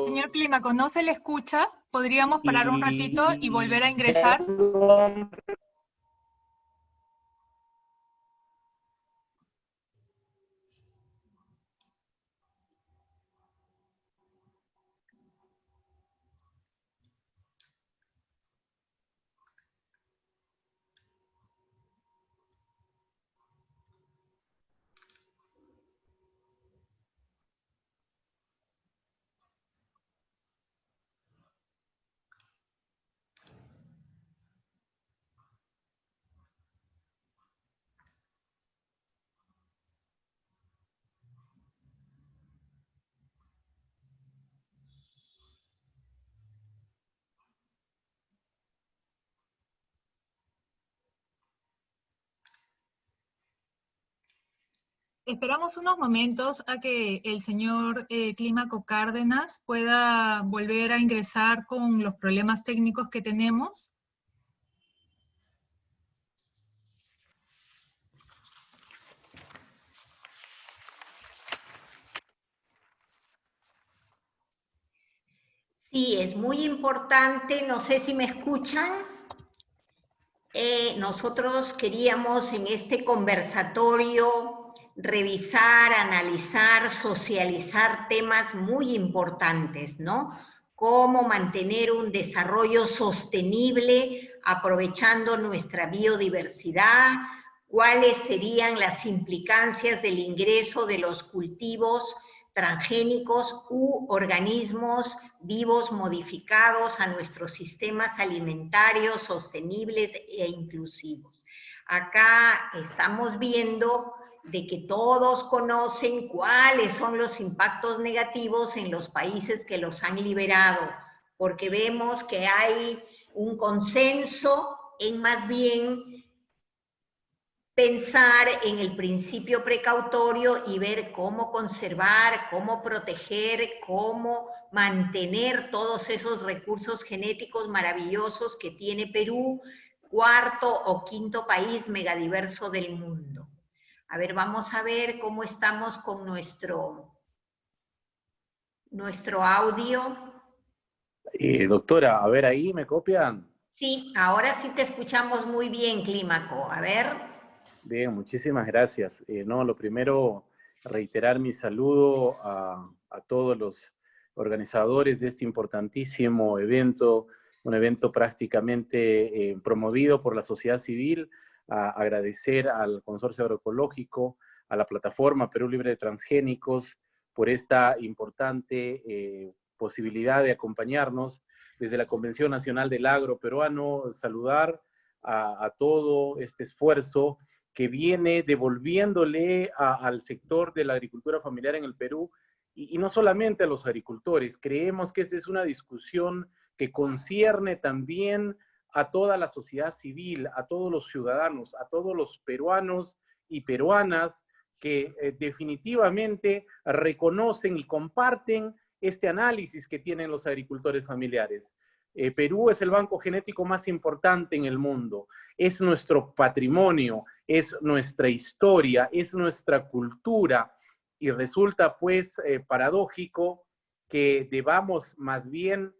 [SPEAKER 6] Señor Clímaco, ¿no se le escucha? ¿Podríamos parar un ratito y volver a ingresar? Esperamos unos momentos a que el señor Clímaco Cárdenas pueda volver a ingresar con los problemas técnicos que tenemos.
[SPEAKER 2] Sí, es muy importante, no sé si me escuchan. Nosotros queríamos en este conversatorio revisar, analizar, socializar temas muy importantes, ¿no? Cómo mantener un desarrollo sostenible aprovechando nuestra biodiversidad, cuáles serían las implicancias del ingreso de los cultivos transgénicos u organismos vivos modificados a nuestros sistemas alimentarios sostenibles e inclusivos. Acá estamos viendo de que todos conocen cuáles son los impactos negativos en los países que los han liberado, porque vemos que hay un consenso en más bien pensar en el principio precautorio y ver cómo conservar, cómo proteger, cómo mantener todos esos recursos genéticos maravillosos que tiene Perú, cuarto o quinto país megadiverso del mundo. A ver, vamos a ver cómo estamos con nuestro audio.
[SPEAKER 7] Doctora, a ver ahí, ¿me copian?
[SPEAKER 2] Sí, ahora sí te escuchamos muy bien, Clímaco. A ver.
[SPEAKER 7] Bien, muchísimas gracias. No, lo primero, reiterar mi saludo a todos los organizadores de este importantísimo evento, un evento prácticamente promovido por la sociedad civil, agradecer al Consorcio Agroecológico, a la plataforma Perú Libre de Transgénicos por esta importante posibilidad de acompañarnos desde la Convención Nacional del Agro Peruano, saludar a todo este esfuerzo que viene devolviéndole al sector de la agricultura familiar en el Perú, y no solamente a los agricultores. Creemos que esa es una discusión que concierne también a toda la sociedad civil, a todos los ciudadanos, a todos los peruanos y peruanas que definitivamente reconocen y comparten este análisis que tienen los agricultores familiares. Perú es el banco genético más importante en el mundo, es nuestro patrimonio, es nuestra historia, es nuestra cultura, y resulta pues paradójico que debamos más bien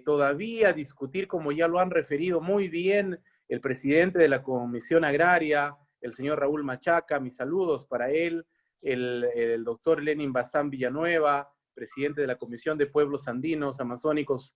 [SPEAKER 7] todavía discutir, como ya lo han referido muy bien el presidente de la Comisión Agraria, el señor Raúl Machaca, mis saludos para él, el doctor Lenin Bazán Villanueva, presidente de la Comisión de Pueblos Andinos, Amazónicos,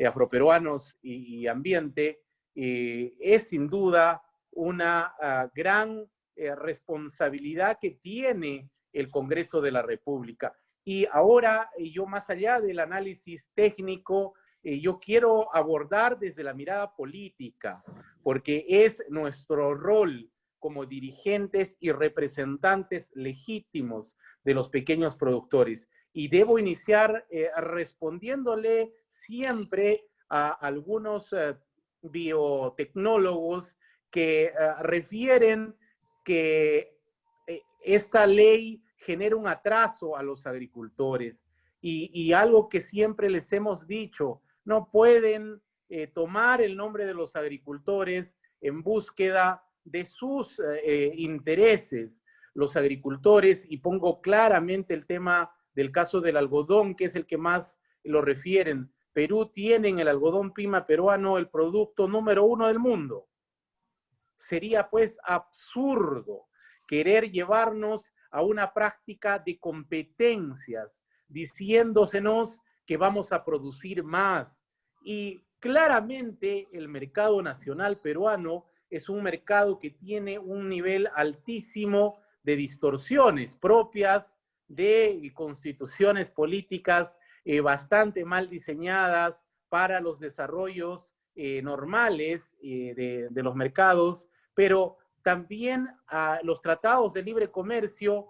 [SPEAKER 7] Afroperuanos y Ambiente, es sin duda una gran responsabilidad que tiene el Congreso de la República. Y ahora, yo más allá del análisis técnico, yo quiero abordar desde la mirada política, porque es nuestro rol como dirigentes y representantes legítimos de los pequeños productores. Y debo iniciar respondiéndole siempre a algunos biotecnólogos que refieren que esta ley genera un atraso a los agricultores. Y algo que siempre les hemos dicho, no pueden tomar el nombre de los agricultores en búsqueda de sus intereses. Los agricultores, y pongo claramente el tema del caso del algodón, que es el que más lo refieren. Perú tiene en el algodón pima peruano el producto número 1 del mundo. Sería pues absurdo querer llevarnos a una práctica de competencias, diciéndosenos que vamos a producir más. Y claramente el mercado nacional peruano es un mercado que tiene un nivel altísimo de distorsiones propias de constituciones políticas bastante mal diseñadas para los desarrollos normales de los mercados, pero también los tratados de libre comercio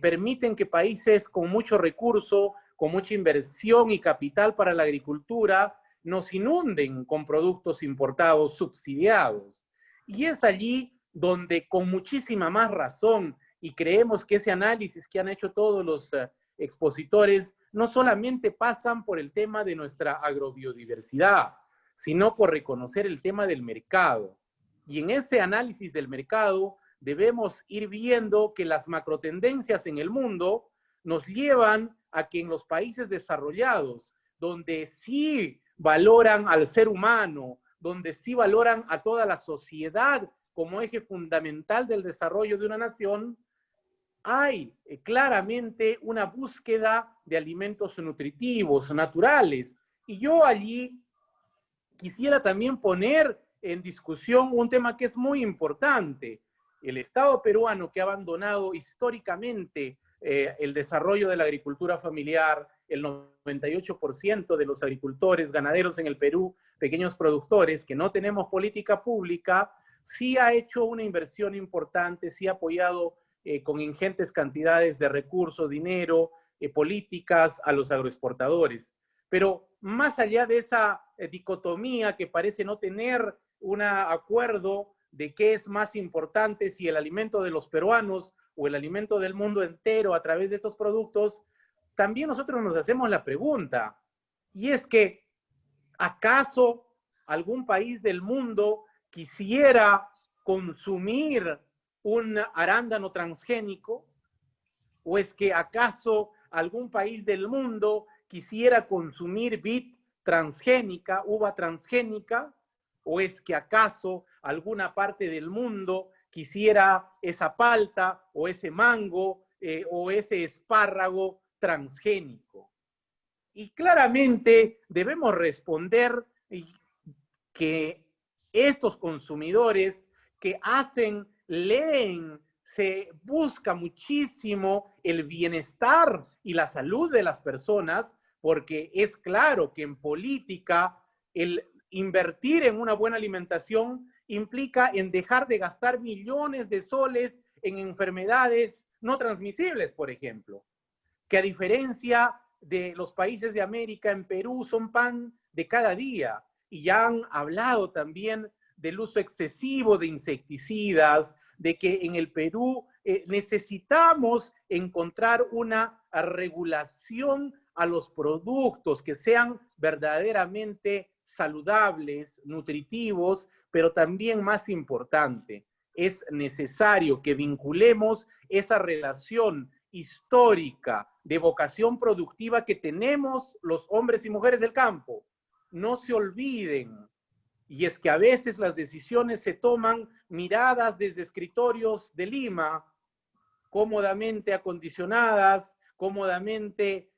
[SPEAKER 7] permiten que países con mucho recurso, con mucha inversión y capital para la agricultura, nos inunden con productos importados subsidiados. Y es allí donde con muchísima más razón, y creemos que ese análisis que han hecho todos los expositores, no solamente pasan por el tema de nuestra agrobiodiversidad, sino por reconocer el tema del mercado. Y en ese análisis del mercado debemos ir viendo que las macrotendencias en el mundo nos llevan a que en los países desarrollados, donde sí valoran al ser humano, donde sí valoran a toda la sociedad como eje fundamental del desarrollo de una nación, hay claramente una búsqueda de alimentos nutritivos, naturales. Y yo allí quisiera también poner en discusión un tema que es muy importante. El Estado peruano, que ha abandonado históricamente el desarrollo de la agricultura familiar, el 98% de los agricultores, ganaderos en el Perú, pequeños productores, que no tenemos política pública, sí ha hecho una inversión importante, sí ha apoyado con ingentes cantidades de recursos, dinero, políticas a los agroexportadores. Pero más allá de esa dicotomía que parece no tener un acuerdo de qué es más importante, si el alimento de los peruanos o el alimento del mundo entero a través de estos productos, también nosotros nos hacemos la pregunta, y es que, ¿acaso algún país del mundo quisiera consumir un arándano transgénico? ¿O es que acaso algún país del mundo quisiera consumir vid transgénica, uva transgénica? ¿O es que acaso alguna parte del mundo quisiera esa palta o ese mango o ese espárrago transgénico? Y claramente debemos responder que estos consumidores que hacen, leen, se busca muchísimo el bienestar y la salud de las personas, porque es claro que en política el invertir en una buena alimentación implica en dejar de gastar millones de soles en enfermedades no transmisibles, por ejemplo, que a diferencia de los países de América, en Perú son pan de cada día, y ya han hablado también del uso excesivo de insecticidas, de que en el Perú necesitamos encontrar una regulación a los productos que sean verdaderamente saludables, nutritivos, pero también más importante, es necesario que vinculemos esa relación histórica de vocación productiva que tenemos los hombres y mujeres del campo. No se olviden. Y es que a veces las decisiones se toman miradas desde escritorios de Lima, cómodamente acondicionadas, cómodamente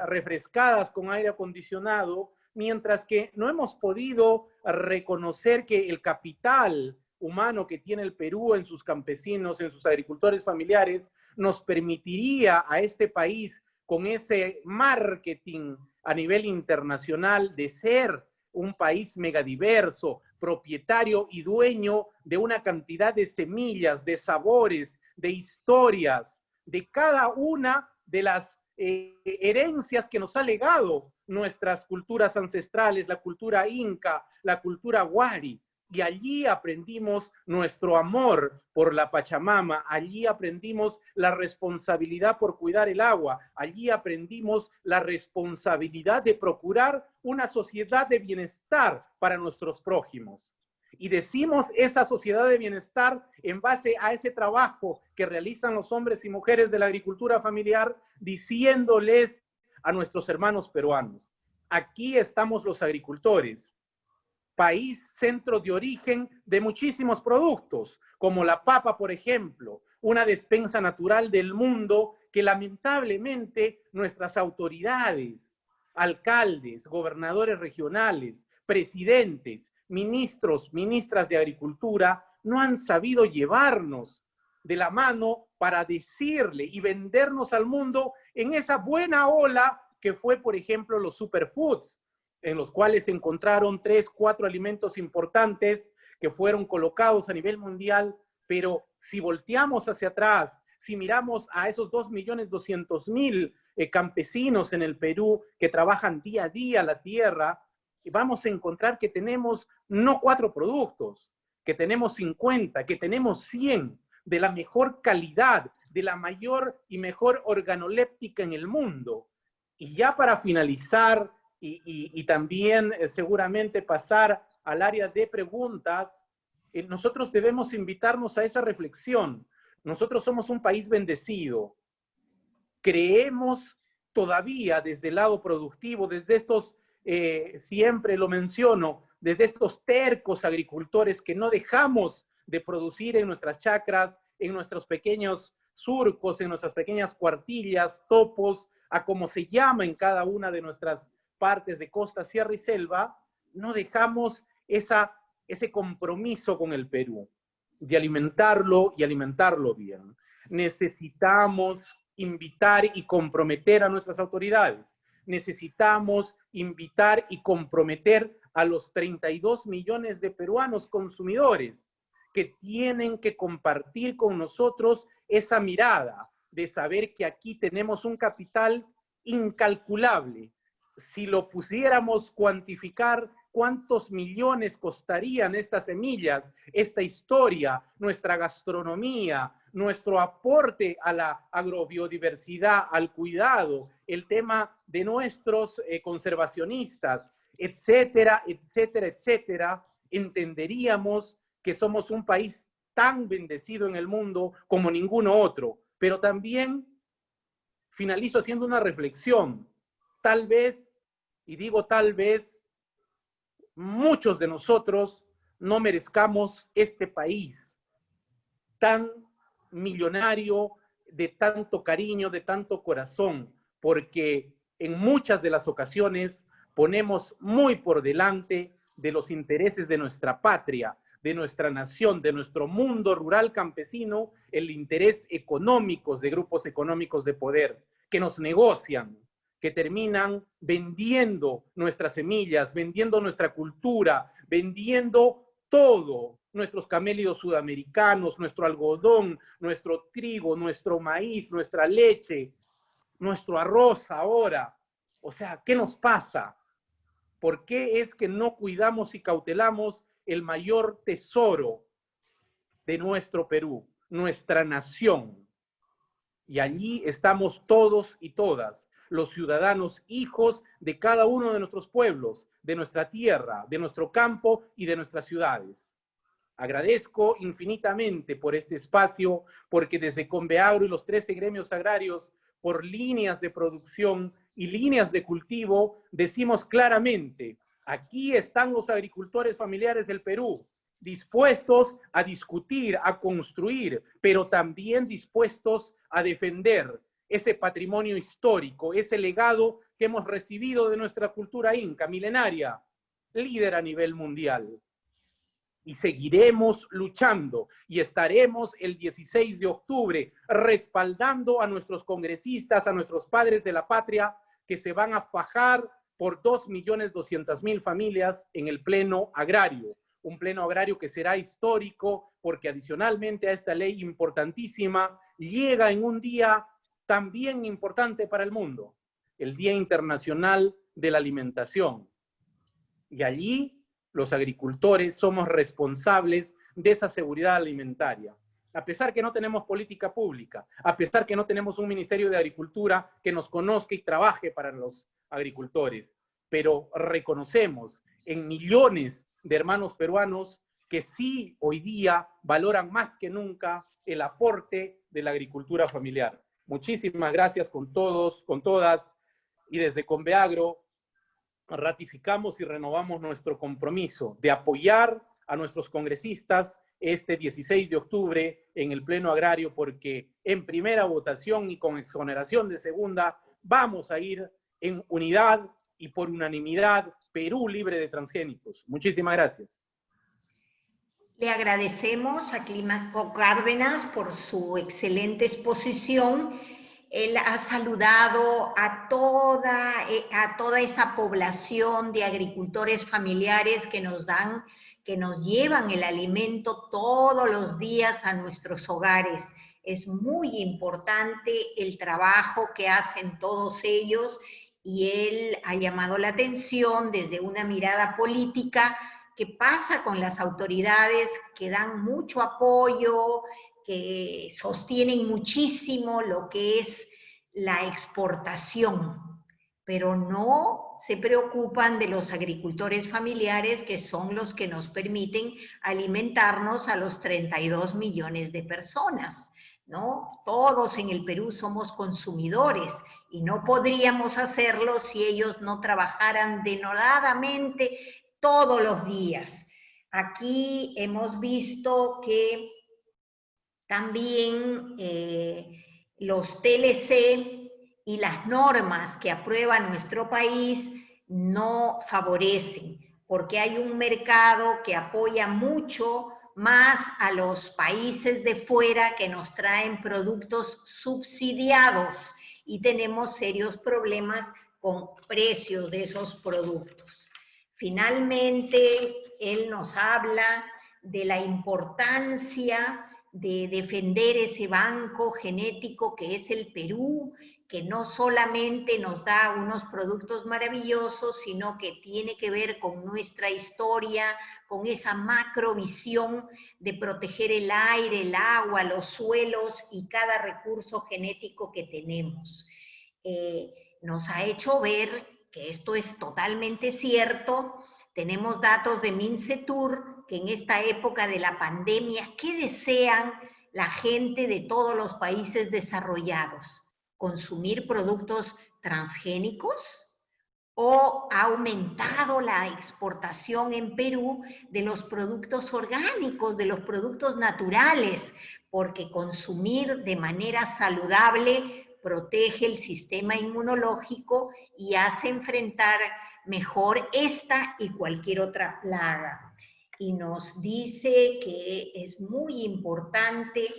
[SPEAKER 7] refrescadas con aire acondicionado, mientras que no hemos podido reconocer que el capital humano que tiene el Perú en sus campesinos, en sus agricultores familiares, nos permitiría a este país, con ese marketing a nivel internacional de ser un país megadiverso, propietario y dueño de una cantidad de semillas, de sabores, de historias, de cada una de las herencias que nos ha legado nuestras culturas ancestrales, la cultura inca, la cultura wari. Y allí aprendimos nuestro amor por la Pachamama, allí aprendimos la responsabilidad por cuidar el agua, allí aprendimos la responsabilidad de procurar una sociedad de bienestar para nuestros prójimos. Y decimos esa sociedad de bienestar en base a ese trabajo que realizan los hombres y mujeres de la agricultura familiar, diciéndoles a nuestros hermanos peruanos: aquí estamos los agricultores, país centro de origen de muchísimos productos, como la papa, por ejemplo, una despensa natural del mundo que lamentablemente nuestras autoridades, alcaldes, gobernadores regionales, presidentes, ministros, ministras de Agricultura, no han sabido llevarnos de la mano para decirle y vendernos al mundo en esa buena ola que fue, por ejemplo, los superfoods, en los cuales se encontraron 3, 4 alimentos importantes que fueron colocados a nivel mundial, pero si volteamos hacia atrás, si miramos a esos 2.200.000 campesinos en el Perú que trabajan día a día la tierra, vamos a encontrar que tenemos no 4 productos, que tenemos 50, que tenemos 100, de la mejor calidad, de la mayor y mejor organoléptica en el mundo. Y ya para finalizar, y también seguramente pasar al área de preguntas, nosotros debemos invitarnos a esa reflexión. Nosotros somos un país bendecido. Creemos todavía desde el lado productivo, desde estos, siempre lo menciono, desde estos tercos agricultores que no dejamos de producir en nuestras chacras, en nuestros pequeños surcos, en nuestras pequeñas cuartillas, topos, a como se llama en cada una de nuestras partes de costa, sierra y selva, no dejamos ese compromiso con el Perú de alimentarlo y alimentarlo bien. Necesitamos invitar y comprometer a nuestras autoridades. Necesitamos invitar y comprometer a los 32 millones de peruanos consumidores que tienen que compartir con nosotros esa mirada de saber que aquí tenemos un capital incalculable. Si lo pudiéramos cuantificar, ¿cuántos millones costarían estas semillas, esta historia, nuestra gastronomía, nuestro aporte a la agrobiodiversidad, al cuidado, el tema de nuestros conservacionistas, etcétera, etcétera, etcétera? Entenderíamos que somos un país tan bendecido en el mundo como ninguno otro. Pero también finalizo haciendo una reflexión. Tal vez, y digo tal vez, muchos de nosotros no merezcamos este país tan millonario, de tanto cariño, de tanto corazón, porque en muchas de las ocasiones ponemos muy por delante de los intereses de nuestra patria, de nuestra nación, de nuestro mundo rural campesino, el interés económico de grupos económicos de poder que nos negocian, que terminan vendiendo nuestras semillas, vendiendo nuestra cultura, vendiendo todo, nuestros camélidos sudamericanos, nuestro algodón, nuestro trigo, nuestro maíz, nuestra leche, nuestro arroz ahora. O sea, ¿qué nos pasa? ¿Por qué es que no cuidamos y cautelamos el mayor tesoro de nuestro Perú, nuestra nación? Y allí estamos todos y todas, los ciudadanos hijos de cada uno de nuestros pueblos, de nuestra tierra, de nuestro campo y de nuestras ciudades. Agradezco infinitamente por este espacio, porque desde Conveagro y los 13 gremios agrarios, por líneas de producción y líneas de cultivo, decimos claramente: aquí están los agricultores familiares del Perú, dispuestos a discutir, a construir, pero también dispuestos a defender ese patrimonio histórico, ese legado que hemos recibido de nuestra cultura inca, milenaria, líder a nivel mundial. Y seguiremos luchando y estaremos el 16 de octubre respaldando a nuestros congresistas, a nuestros padres de la patria, que se van a fajar por 2.200.000 familias en el pleno agrario. Un pleno agrario que será histórico porque adicionalmente a esta ley importantísima llega en un día también importante para el mundo, el Día Internacional de la Alimentación. Y allí los agricultores somos responsables de esa seguridad alimentaria. A pesar que no tenemos política pública, a pesar que no tenemos un Ministerio de Agricultura que nos conozca y trabaje para los agricultores, pero reconocemos en millones de hermanos peruanos que sí hoy día valoran más que nunca el aporte de la agricultura familiar. Muchísimas gracias con todos, con todas, y desde Conveagro ratificamos y renovamos nuestro compromiso de apoyar a nuestros congresistas este 16 de octubre en el Pleno Agrario, porque en primera votación y con exoneración de segunda vamos a ir en unidad y por unanimidad Perú libre de transgénicos. Muchísimas gracias.
[SPEAKER 2] Le agradecemos a Clímaco Cárdenas por su excelente exposición. Él ha saludado a toda esa población de agricultores familiares que nos llevan el alimento todos los días a nuestros hogares. Es muy importante el trabajo que hacen todos ellos y él ha llamado la atención desde una mirada política. ¿Qué pasa con las autoridades que dan mucho apoyo, que sostienen muchísimo lo que es la exportación, pero no se preocupan de los agricultores familiares que son los que nos permiten alimentarnos a los 32 millones de personas, ¿no? Todos en el Perú somos consumidores y no podríamos hacerlo si ellos no trabajaran denodadamente todos los días. Aquí hemos visto que también los TLC y las normas que aprueba nuestro país no favorecen, porque hay un mercado que apoya mucho más a los países de fuera que nos traen productos subsidiados y tenemos serios problemas con precios de esos productos. Finalmente, él nos habla de la importancia de defender ese banco genético que es el Perú, que no solamente nos da unos productos maravillosos, sino que tiene que ver con nuestra historia, con esa macrovisión de proteger el aire, el agua, los suelos y cada recurso genético que tenemos. Nos ha hecho ver que esto es totalmente cierto. Tenemos datos de Mincetur que en esta época de la pandemia, ¿qué desean la gente de todos los países desarrollados? ¿Consumir productos transgénicos? ¿O ha aumentado la exportación en Perú de los productos orgánicos, de los productos naturales? Porque consumir de manera saludable protege el sistema inmunológico y hace enfrentar mejor esta y cualquier otra plaga. Y nos dice que es muy importante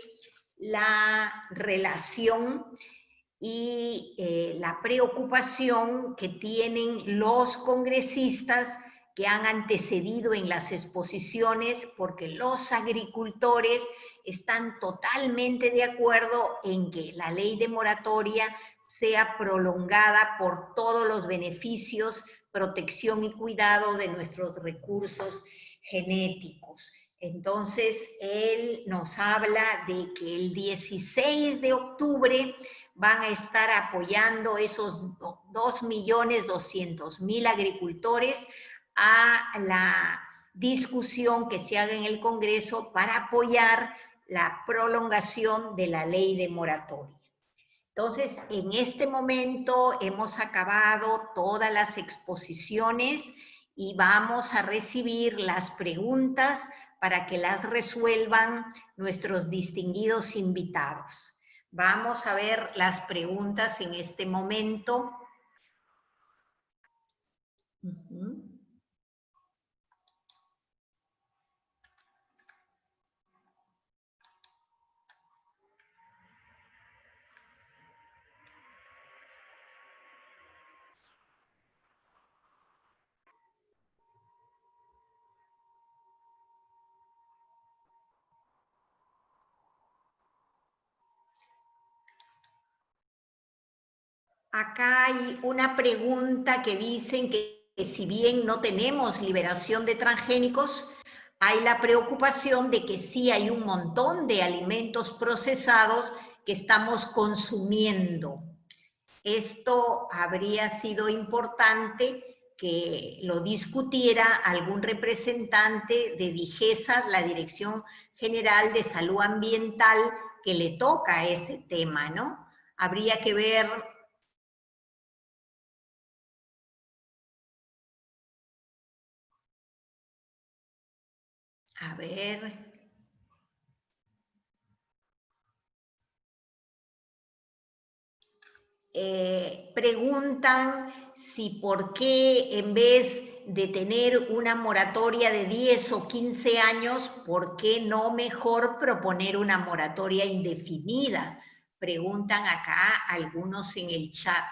[SPEAKER 2] la relación y la preocupación que tienen los congresistas que han antecedido en las exposiciones, porque los agricultores están totalmente de acuerdo en que la ley de moratoria sea prolongada por todos los beneficios, protección y cuidado de nuestros recursos genéticos. Entonces, él nos habla de que el 16 de octubre van a estar apoyando esos 2.200.000 agricultores a la discusión que se haga en el Congreso para apoyar la prolongación de la ley de moratoria. Entonces, en este momento hemos acabado todas las exposiciones y vamos a recibir las preguntas para que las resuelvan nuestros distinguidos invitados. Vamos a ver las preguntas en este momento. Acá hay una pregunta que dicen que si bien no tenemos liberación de transgénicos, hay la preocupación de que sí hay un montón de alimentos procesados que estamos consumiendo. Esto habría sido importante que lo discutiera algún representante de DIGESA, la Dirección General de Salud Ambiental, que le toca ese tema, ¿no? Habría que ver... A ver... preguntan si por qué en vez de tener una moratoria de 10 o 15 años, ¿por qué no mejor proponer una moratoria indefinida? Preguntan acá algunos en el chat.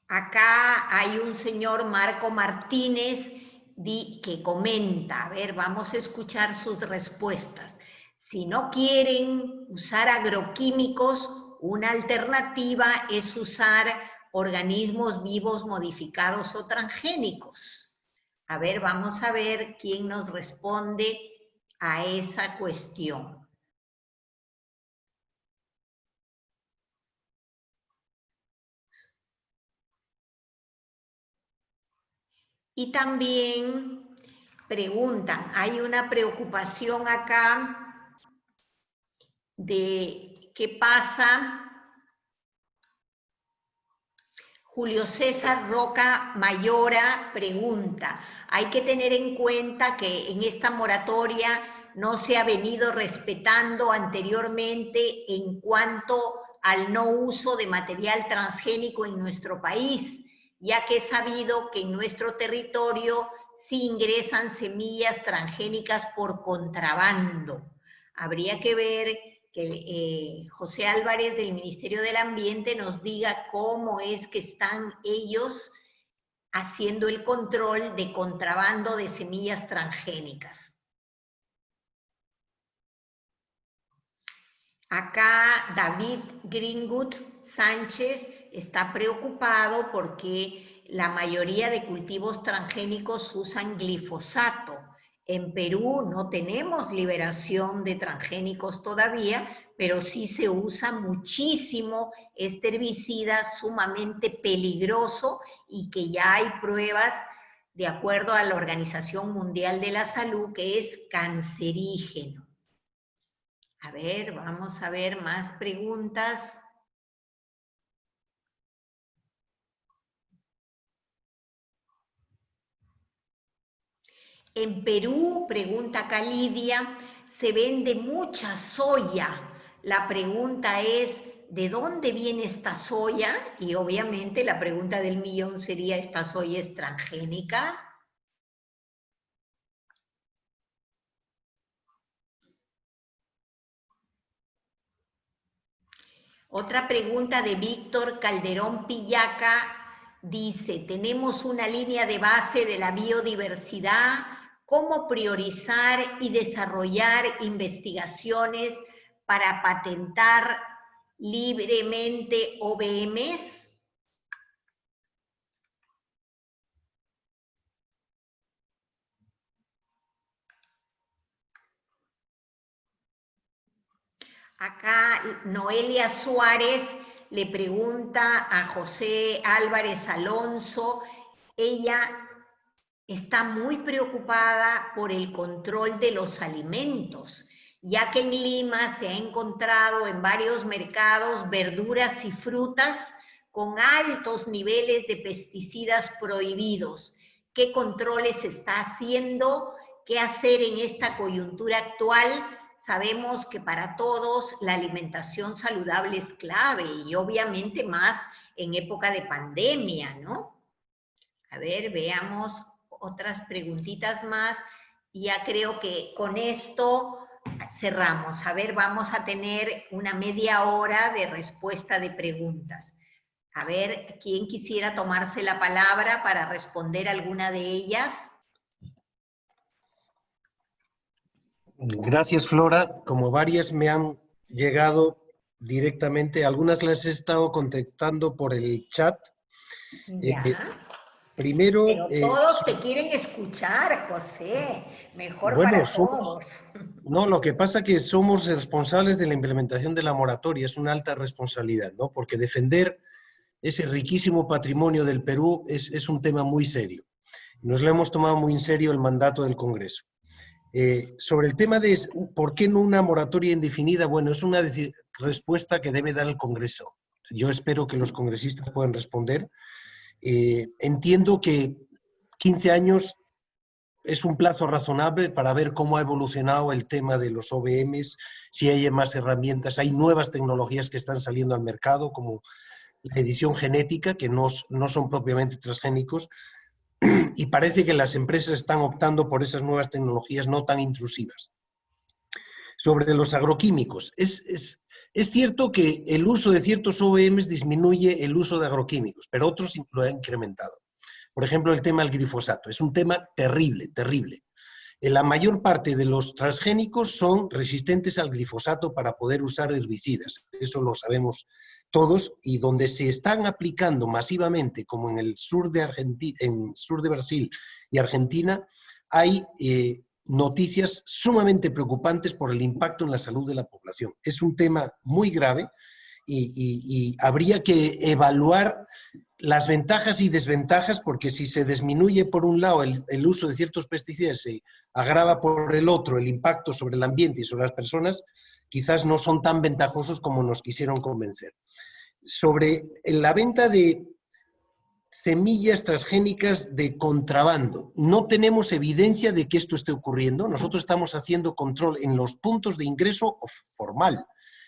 [SPEAKER 2] Acá hay un señor Marco Martínez que comenta, a ver, vamos a escuchar sus respuestas. Si no quieren usar agroquímicos, una alternativa es usar organismos vivos modificados o transgénicos. A ver, vamos a ver quién nos responde a esa cuestión. Y también preguntan, hay una preocupación acá de qué pasa. Julio César Roca Mayora pregunta, hay que tener en cuenta que en esta moratoria no se ha venido respetando anteriormente en cuanto al no uso de material transgénico en nuestro país, ya que es sabido que en nuestro territorio sí ingresan semillas transgénicas por contrabando. Habría que ver que José Álvarez del Ministerio del Ambiente nos diga cómo es que están ellos haciendo el control de contrabando de semillas transgénicas. Acá David Greenwood Sánchez está preocupado porque la mayoría de cultivos transgénicos usan glifosato. En Perú no tenemos liberación de transgénicos todavía, pero sí se usa muchísimo este herbicida sumamente peligroso y que ya hay pruebas, de acuerdo a la Organización Mundial de la Salud, que es cancerígeno. A ver, vamos a ver más preguntas. En Perú, pregunta Calidia, se vende mucha soya. La pregunta es, ¿de dónde viene esta soya? Y obviamente la pregunta del millón sería, ¿esta soya es transgénica? Otra pregunta de Víctor Calderón Pillaca dice, tenemos una línea de base de la biodiversidad, ¿cómo priorizar y desarrollar investigaciones para patentar libremente OBMs? Acá Noelia Suárez le pregunta a José Álvarez Alonso, ella está muy preocupada por el control de los alimentos, ya que en Lima se ha encontrado en varios mercados verduras y frutas con altos niveles de pesticidas prohibidos. ¿Qué controles se está haciendo? ¿Qué hacer en esta coyuntura actual? Sabemos que para todos la alimentación saludable es clave y obviamente más en época de pandemia, ¿no? A ver, veamos otras preguntitas más. Y ya creo que con esto cerramos. A ver, vamos a tener una media hora de respuesta de preguntas. A ver, ¿quién quisiera tomarse la palabra para responder alguna de ellas?
[SPEAKER 5] Gracias, Flora. Como varias me han llegado directamente, algunas las he estado contestando por el chat.
[SPEAKER 2] Ya.
[SPEAKER 5] Primero...
[SPEAKER 2] Pero todos te quieren escuchar, José. Mejor
[SPEAKER 5] bueno,
[SPEAKER 2] para todos.
[SPEAKER 5] No, lo que pasa es que somos responsables de la implementación de la moratoria, es una alta responsabilidad, ¿no? Porque defender ese riquísimo patrimonio del Perú es un tema muy serio. Nos lo hemos tomado muy en serio el mandato del Congreso. Sobre el tema de por qué no una moratoria indefinida, bueno, es una respuesta que debe dar el Congreso. Yo espero que los congresistas puedan responder. Entiendo que 15 años es un plazo razonable para ver cómo ha evolucionado el tema de los OVMs, si hay más herramientas, hay nuevas tecnologías que están saliendo al mercado, como la edición genética, que no son propiamente transgénicos, y parece que las empresas están optando por esas nuevas tecnologías no tan intrusivas. Sobre los agroquímicos, es cierto que el uso de ciertos OVMs disminuye el uso de agroquímicos, pero otros lo han incrementado. Por ejemplo, el tema del glifosato. Es un tema terrible, terrible. La mayor parte de los transgénicos son resistentes al glifosato para poder usar herbicidas. Eso lo sabemos todos. Y donde se están aplicando masivamente, como en el sur de Argentina, en sur de Brasil y Argentina, hay noticias sumamente preocupantes por el impacto en la salud de la población. Es un tema muy grave y habría que evaluar las ventajas y desventajas, porque si se disminuye por un lado el uso de ciertos pesticidas, se agrava por el otro el impacto sobre el ambiente y sobre las personas, quizás no son tan ventajosos como nos quisieron convencer. Sobre la venta de semillas transgénicas de contrabando, no tenemos evidencia de que esto esté ocurriendo. Nosotros estamos haciendo control en los puntos de ingreso formal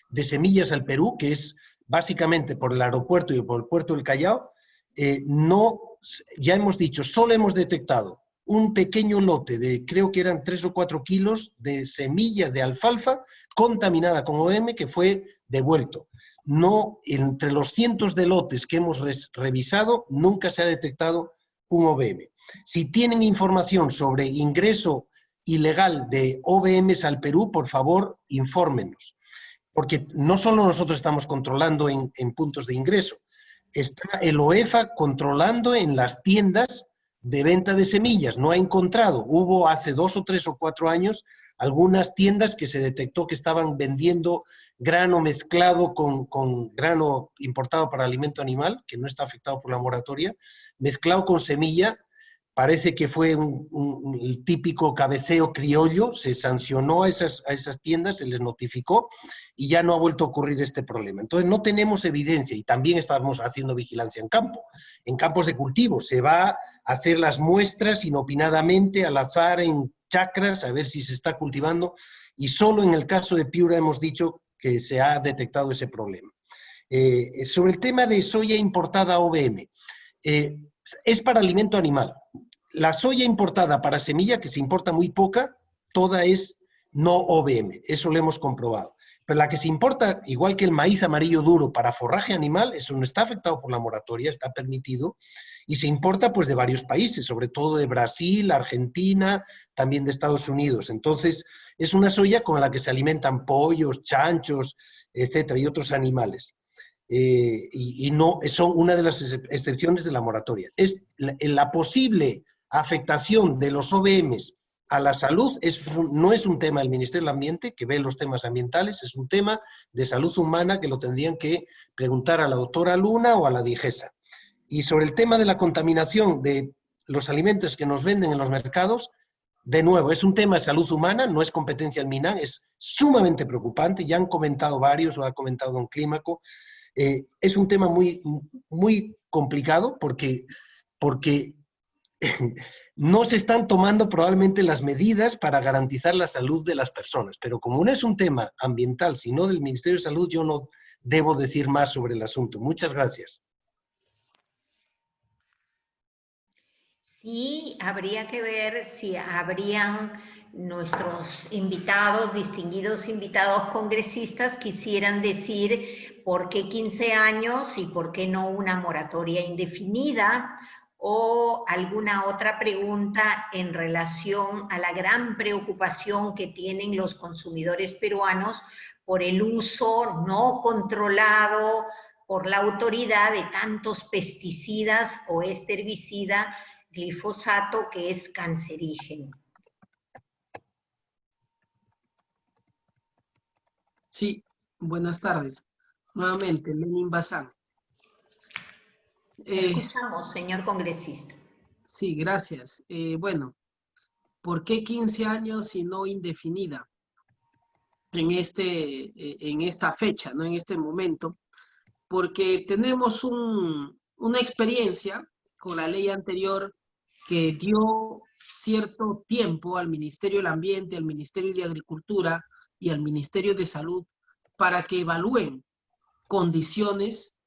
[SPEAKER 5] de semillas al Perú, que es básicamente por el aeropuerto y por el puerto del Callao. Ya hemos dicho, solo hemos detectado un pequeño lote de, creo que eran 3 o 4 kilos de semilla de alfalfa contaminada con OM que fue devuelto. No, entre los cientos de lotes que hemos revisado, nunca se ha detectado un OVM. Si tienen información sobre ingreso ilegal de OVMs al Perú, por favor, infórmenos. Porque no solo nosotros estamos controlando en puntos de ingreso, está el OEFA controlando en las tiendas de venta de semillas. No ha encontrado, hubo hace 2 o 3 o 4 años algunas tiendas que se detectó que estaban vendiendo grano mezclado con grano importado para alimento animal, que no está afectado por la moratoria, mezclado con semilla. Parece que fue el típico cabeceo criollo, se sancionó a esas tiendas, se les notificó y ya no ha vuelto a ocurrir este problema. Entonces no tenemos evidencia y también estamos haciendo vigilancia en campo, en campos de cultivo. Se va a hacer las muestras inopinadamente, al azar, en chacras, a ver si se está cultivando y solo en el caso de Piura hemos dicho que se ha detectado ese problema. Sobre el tema de soya importada OVM, es para alimento animal. La soya importada para semilla, que se importa muy poca, toda es no OVM, eso lo hemos comprobado. Pero la que se importa, igual que el maíz amarillo duro para forraje animal, eso no está afectado por la moratoria, está permitido, y se importa pues de varios países, sobre todo de Brasil, Argentina, también de Estados Unidos. Entonces, es una soya con la que se alimentan pollos, chanchos, etcétera, y otros animales. Y no son una de las excepciones de la moratoria. La posible afectación de los OVMs a la salud no es un tema del Ministerio del Ambiente, que ve los temas ambientales, es un tema de salud humana que lo tendrían que preguntar a la doctora Luna o a la DIGESA. Y sobre el tema de la contaminación de los alimentos que nos venden en los mercados, de nuevo, es un tema de salud humana, no es competencia del MINAN, es sumamente preocupante, ya han comentado varios, lo ha comentado don Clímaco. Es un tema muy, muy complicado porque no se están tomando probablemente las medidas para garantizar la salud de las personas, pero como no es un tema ambiental, sino del Ministerio de Salud, yo no debo decir más sobre el asunto. Muchas gracias.
[SPEAKER 2] Sí, habría que ver si habrían nuestros invitados, distinguidos invitados congresistas, quisieran decir por qué 15 años y por qué no una moratoria indefinida, o alguna otra pregunta en relación a la gran preocupación que tienen los consumidores peruanos por el uso no controlado por la autoridad de tantos pesticidas o este herbicida glifosato que es cancerígeno.
[SPEAKER 4] Sí, buenas tardes. Nuevamente, Lenin Bazán.
[SPEAKER 2] Escuchamos, señor congresista.
[SPEAKER 4] Sí, gracias. Bueno, ¿por qué 15 años y no indefinida en esta fecha, ¿no? En este momento? Porque tenemos una experiencia con la ley anterior que dio cierto tiempo al Ministerio del Ambiente, al Ministerio de Agricultura y al Ministerio de Salud para que evalúen condiciones,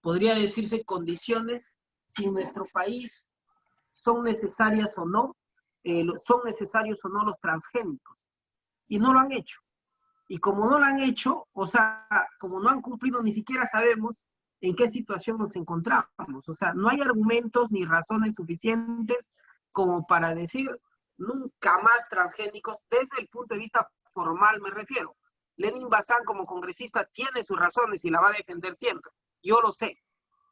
[SPEAKER 4] podría decirse condiciones, si en nuestro país son necesarias o no, son necesarios o no los transgénicos. Y no lo han hecho. Y como no lo han hecho, o sea, como no han cumplido, ni siquiera sabemos en qué situación nos encontramos. O sea, no hay argumentos ni razones suficientes como para decir nunca más transgénicos, desde el punto de vista formal me refiero. Lenin Bazán como congresista tiene sus razones y la va a defender siempre, yo lo sé,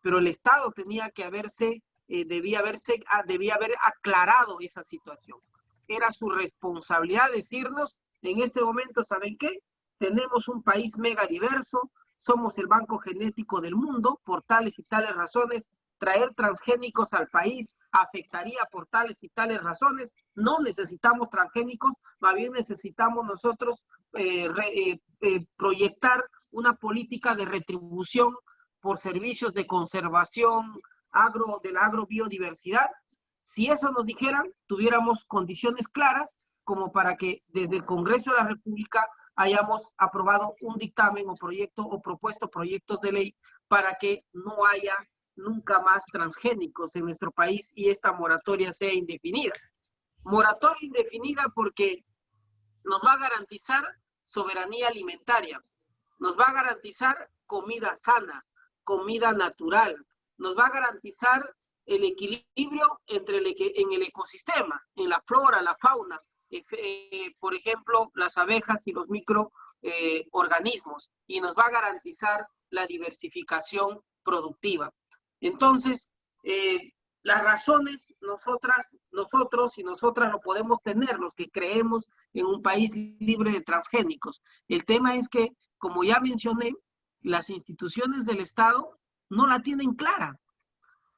[SPEAKER 4] pero el Estado tenía que debía haber aclarado esa situación. Era su responsabilidad decirnos, en este momento, ¿saben qué? Tenemos un país mega diverso, somos el banco genético del mundo, por tales y tales razones, traer transgénicos al país afectaría por tales y tales razones, no necesitamos transgénicos, más bien necesitamos nosotros proyectar una política de retribución por servicios de conservación de la agrobiodiversidad. Si eso nos dijeran, tuviéramos condiciones claras como para que desde el Congreso de la República hayamos aprobado un dictamen o proyecto o propuesto proyectos de ley para que no haya nunca más transgénicos en nuestro país y esta moratoria sea indefinida. Moratoria indefinida porque nos va a garantizar soberanía alimentaria, nos va a garantizar comida sana, comida natural, nos va a garantizar el equilibrio en el ecosistema, en la flora, la fauna, por ejemplo, las abejas y los microorganismos, y nos va a garantizar la diversificación productiva. Entonces, las razones nosotros y nosotras lo podemos tener, los que creemos en un país libre de transgénicos. El tema es que, como ya mencioné, las instituciones del Estado no la tienen clara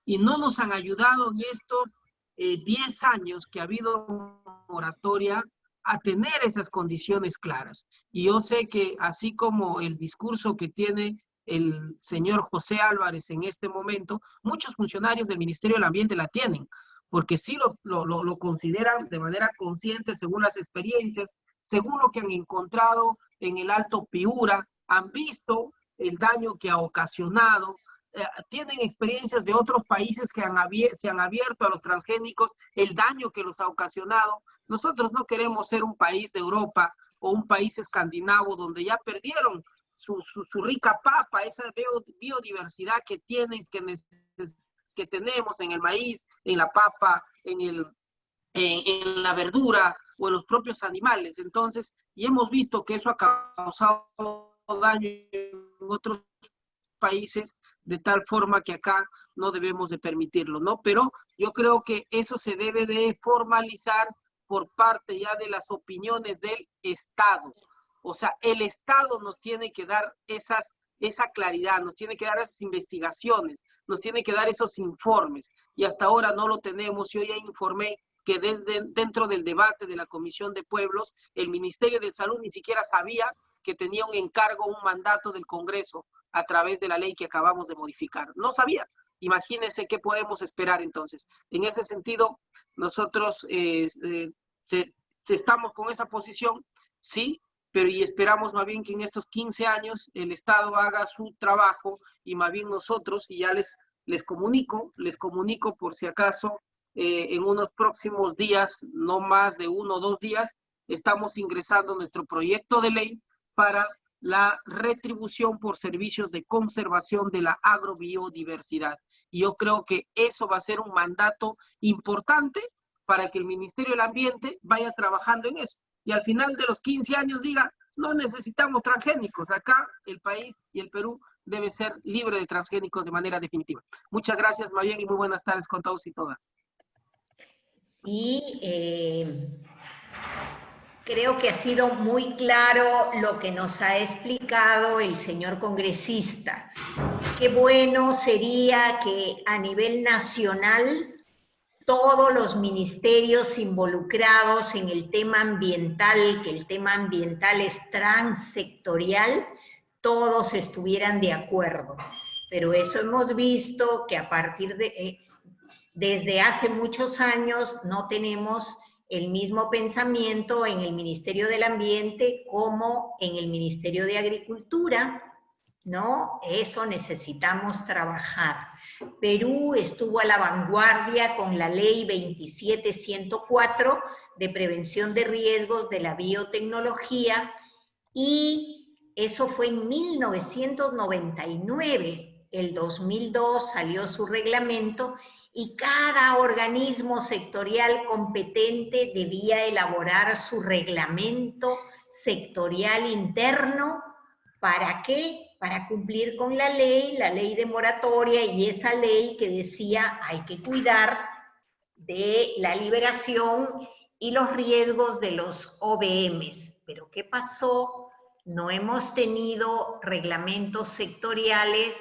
[SPEAKER 4] y no nos han ayudado en estos 10 años que ha habido moratoria a tener esas condiciones claras. Y yo sé que así como el discurso que tiene el señor José Álvarez en este momento, muchos funcionarios del Ministerio del Ambiente la tienen, porque sí lo consideran de manera consciente según las experiencias, según lo que han encontrado en el Alto Piura, han visto el daño que ha ocasionado, tienen experiencias de otros países que se han abierto a los transgénicos, el daño que los ha ocasionado. Nosotros no queremos ser un país de Europa o un país escandinavo donde ya perdieron su rica papa, esa biodiversidad que tienen, que tenemos en el maíz, en la papa, en la verdura o en los propios animales. Entonces, y hemos visto que eso ha causado daño en otros países, de tal forma que acá no debemos de permitirlo, ¿no? Pero yo creo que eso se debe de formalizar por parte ya de las opiniones del Estado. O sea, el Estado nos tiene que dar esa claridad, nos tiene que dar esas investigaciones, nos tiene que dar esos informes, y hasta ahora no lo tenemos. Yo ya informé que dentro del debate de la Comisión de Pueblos, el Ministerio de Salud ni siquiera sabía que tenía un encargo, un mandato del Congreso a través de la ley que acabamos de modificar. No sabía. Imagínense qué podemos esperar entonces. En ese sentido, nosotros estamos con esa posición, sí, pero y esperamos más bien que en estos 15 años el Estado haga su trabajo y más bien nosotros, y ya les comunico por si acaso, en unos próximos días, no más de 1 o 2 días, estamos ingresando nuestro proyecto de ley para la retribución por servicios de conservación de la agrobiodiversidad. Y yo creo que eso va a ser un mandato importante para que el Ministerio del Ambiente vaya trabajando en eso. Y al final de los 15 años diga, no necesitamos transgénicos. Acá el país y el Perú debe ser libre de transgénicos de manera definitiva. Muchas gracias, Mabien, y muy buenas tardes con todos y todas.
[SPEAKER 2] Y creo que ha sido muy claro lo que nos ha explicado el señor congresista. Qué bueno sería que a nivel nacional todos los ministerios involucrados en el tema ambiental, que el tema ambiental es transsectorial, todos estuvieran de acuerdo. Pero eso hemos visto que a partir de, desde hace muchos años no tenemos el mismo pensamiento en el Ministerio del Ambiente como en el Ministerio de Agricultura, ¿no? Eso necesitamos trabajar. Perú estuvo a la vanguardia con la ley 27104 de prevención de riesgos de la biotecnología y eso fue en 1999. El 2002 salió su reglamento y cada organismo sectorial competente debía elaborar su reglamento sectorial interno. ¿Para qué? Para cumplir con la ley de moratoria y esa ley que decía hay que cuidar de la liberación y los riesgos de los OBMs. Pero ¿qué pasó? No hemos tenido reglamentos sectoriales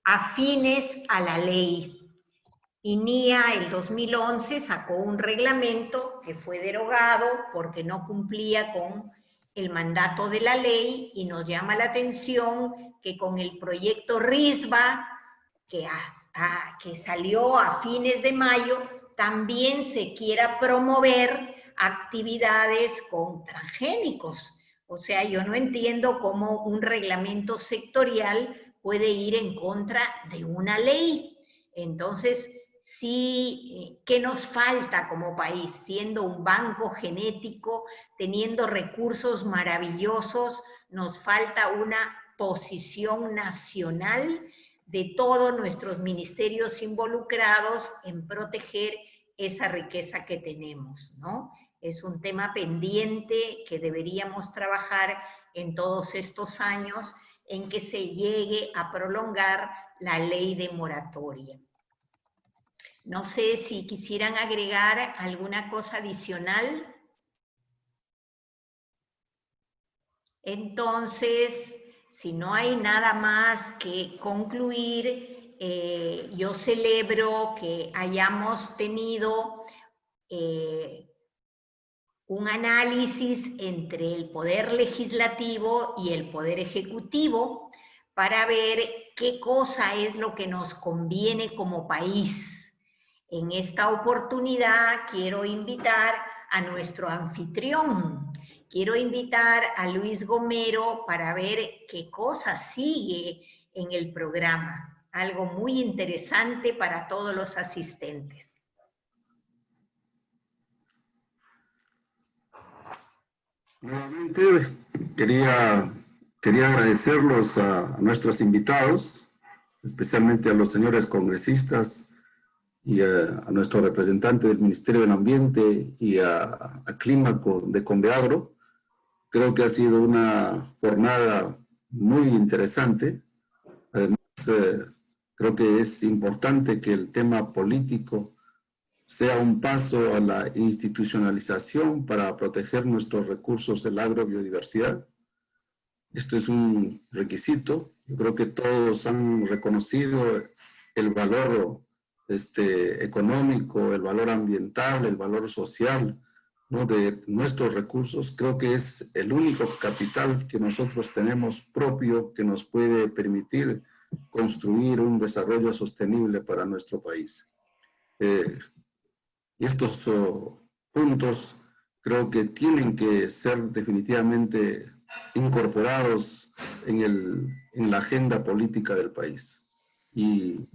[SPEAKER 2] afines a la ley. INIA el 2011 sacó un reglamento que fue derogado porque no cumplía con el mandato de la ley y nos llama la atención que con el proyecto RISBA, que salió a fines de mayo, también se quiera promover actividades con transgénicos. O sea, yo no entiendo cómo un reglamento sectorial puede ir en contra de una ley. Entonces, sí, ¿qué nos falta como país? Siendo un banco genético, teniendo recursos maravillosos, nos falta una posición nacional de todos nuestros ministerios involucrados en proteger esa riqueza que tenemos, ¿no? Es un tema pendiente que deberíamos trabajar en todos estos años en que se llegue a prolongar la ley de moratoria. No sé si quisieran agregar alguna cosa adicional. Entonces, si no hay nada más que concluir, yo celebro que hayamos tenido un análisis entre el Poder Legislativo y el Poder Ejecutivo para ver qué cosa es lo que nos conviene como país. En esta oportunidad quiero invitar a nuestro anfitrión, quiero invitar a Luis Gomero para ver qué cosa sigue en el programa, algo muy interesante para todos los asistentes.
[SPEAKER 1] Nuevamente quería agradecerlos a nuestros invitados, especialmente a los señores congresistas y a nuestro representante del Ministerio del Ambiente y a Clímaco de Conveagro. Creo que ha sido una jornada muy interesante. Además, creo que es importante que el tema político sea un paso a la institucionalización para proteger nuestros recursos de la agrobiodiversidad. Esto es un requisito. Yo creo que todos han reconocido el valor económico, el valor ambiental, el valor social, ¿no?, de nuestros recursos. Creo que es el único capital que nosotros tenemos propio que nos puede permitir construir un desarrollo sostenible para nuestro país. Y estos puntos creo que tienen que ser definitivamente incorporados en la agenda política del país. Y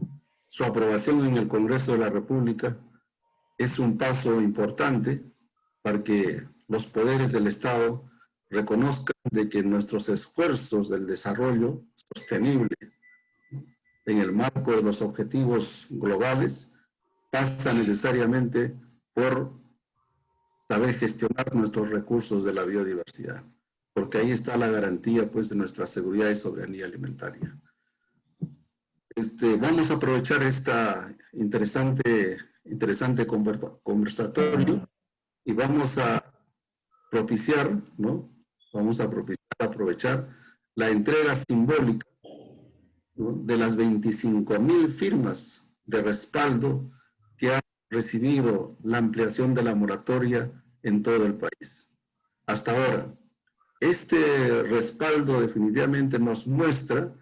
[SPEAKER 1] su aprobación en el Congreso de la República es un paso importante para que los poderes del Estado reconozcan de que nuestros esfuerzos del desarrollo sostenible en el marco de los objetivos globales pasa necesariamente por saber gestionar nuestros recursos de la biodiversidad, porque ahí está la garantía pues de nuestra seguridad y soberanía alimentaria. Vamos a aprovechar esta interesante conversatorio y vamos a propiciar, ¿no? Vamos a aprovechar la entrega simbólica, ¿no?, de las 25,000 firmas de respaldo que han recibido la ampliación de la moratoria en todo el país. Hasta ahora, este respaldo definitivamente nos muestra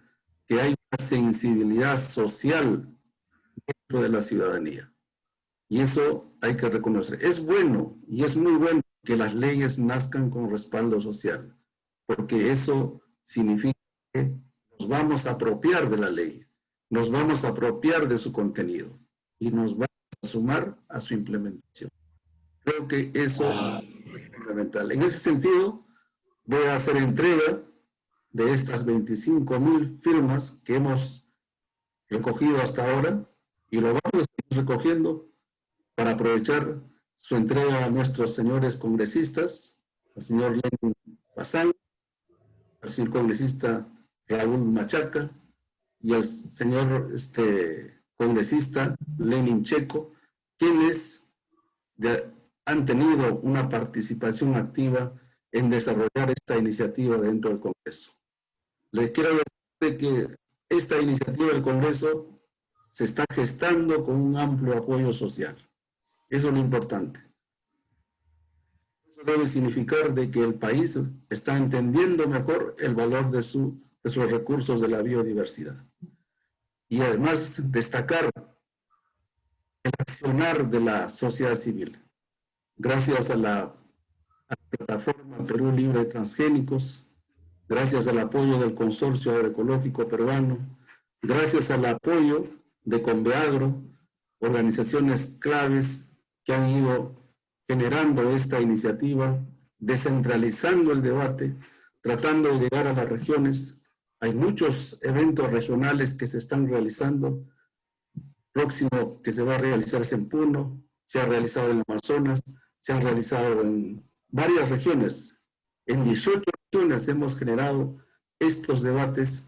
[SPEAKER 1] que hay una sensibilidad social dentro de la ciudadanía. Y eso hay que reconocer. Es bueno y es muy bueno que las leyes nazcan con respaldo social, porque eso significa que nos vamos a apropiar de la ley, nos vamos a apropiar de su contenido y nos vamos a sumar a su implementación. Creo que eso es fundamental. En ese sentido, voy a hacer entrega de estas 25,000 firmas que hemos recogido hasta ahora y lo vamos a seguir recogiendo para aprovechar su entrega a nuestros señores congresistas, al señor Lenin Bazán, al señor congresista Raúl Machaca y al señor congresista Lenin Checo, quienes han tenido una participación activa en desarrollar esta iniciativa dentro del Congreso. Les quiero decir que esta iniciativa del Congreso se está gestando con un amplio apoyo social. Eso es lo importante. Eso debe significar de que el país está entendiendo mejor el valor de sus recursos de la biodiversidad. Y además destacar el accionar de la sociedad civil. Gracias a la plataforma Perú Libre de Transgénicos, gracias al apoyo del Consorcio Agroecológico Peruano, gracias al apoyo de Conveagro, organizaciones claves que han ido generando esta iniciativa, descentralizando el debate, tratando de llegar a las regiones. Hay muchos eventos regionales que se están realizando. Próximo que se va a realizarse en Puno, se ha realizado en Amazonas, se han realizado en varias regiones. En 18 regiones hemos generado estos debates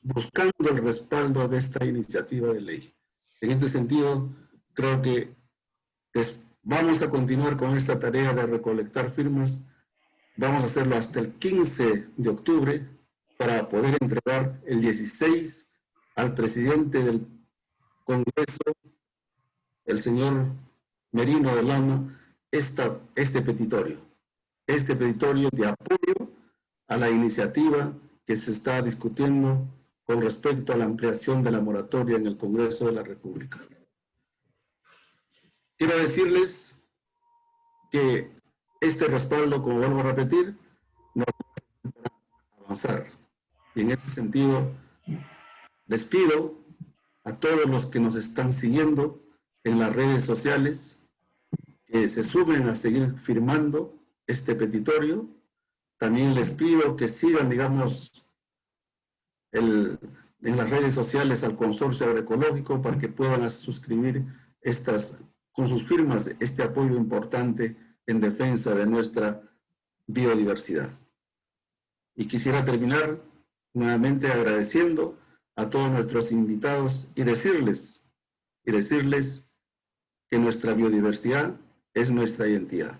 [SPEAKER 1] buscando el respaldo de esta iniciativa de ley. En este sentido, creo que vamos a continuar con esta tarea de recolectar firmas. Vamos a hacerlo hasta el 15 de octubre para poder entregar el 16 al presidente del Congreso, el señor Merino de Lama, este petitorio de apoyo a la iniciativa que se está discutiendo con respecto a la ampliación de la moratoria en el Congreso de la República. Quiero decirles que este respaldo, como vuelvo a repetir, nos va a avanzar. Y en ese sentido, les pido a todos los que nos están siguiendo en las redes sociales que se sumen a seguir firmando este petitorio. También les pido que sigan, digamos, en las redes sociales al Consorcio Agroecológico para que puedan suscribir con sus firmas este apoyo importante en defensa de nuestra biodiversidad. Y quisiera terminar nuevamente agradeciendo a todos nuestros invitados y decirles que nuestra biodiversidad es nuestra identidad.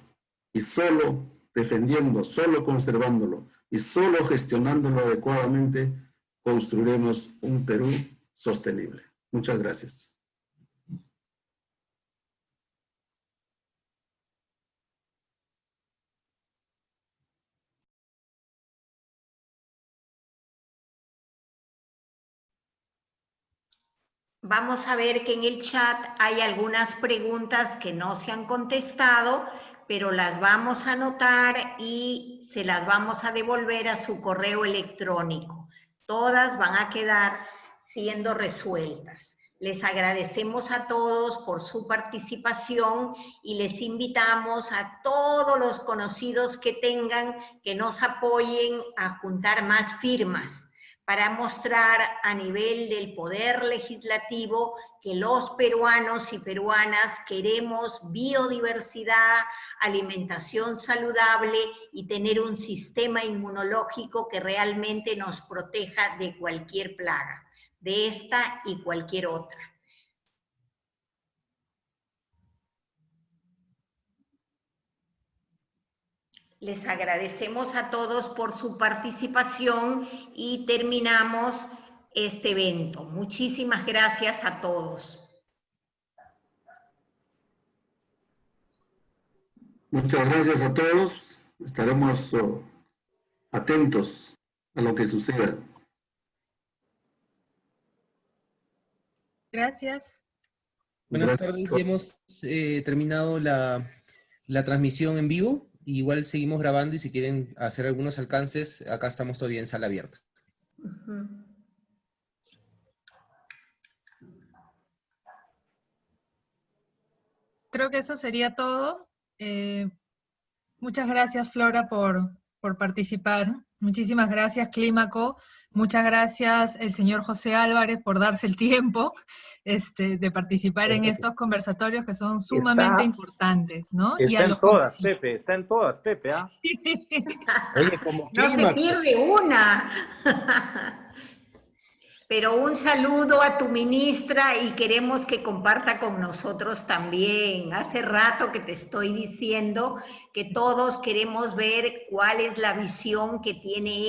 [SPEAKER 1] Y solo defendiendo, solo conservándolo y solo gestionándolo adecuadamente, construiremos un Perú sostenible. Muchas gracias.
[SPEAKER 2] Vamos a ver que en el chat hay algunas preguntas que no se han contestado, pero las vamos a anotar y se las vamos a devolver a su correo electrónico. Todas van a quedar siendo resueltas. Les agradecemos a todos por su participación y les invitamos a todos los conocidos que tengan que nos apoyen a juntar más firmas para mostrar a nivel del Poder Legislativo que los peruanos y peruanas queremos biodiversidad, alimentación saludable y tener un sistema inmunológico que realmente nos proteja de cualquier plaga, de esta y cualquier otra. Les agradecemos a todos por su participación y terminamos este evento. Muchísimas gracias a todos.
[SPEAKER 1] Muchas gracias a todos. Estaremos atentos a lo que suceda.
[SPEAKER 6] Gracias.
[SPEAKER 8] Buenas tardes, ya hemos terminado la transmisión en vivo. Igual seguimos grabando y si quieren hacer algunos alcances, acá estamos todavía en sala abierta.
[SPEAKER 6] Creo que eso sería todo. Muchas gracias, Flora, por participar. Muchísimas gracias, Clímaco. Muchas gracias, el señor José Álvarez, por darse el tiempo de participar en estos conversatorios que son sumamente importantes, ¿no?
[SPEAKER 7] Está en todas, Pepe, está en todas, Pepe, ¿ah?
[SPEAKER 5] Oye, como
[SPEAKER 2] No se pierde una. Pero un saludo a tu ministra y queremos que comparta con nosotros también. Hace rato que te estoy diciendo que todos queremos ver cuál es la visión que tiene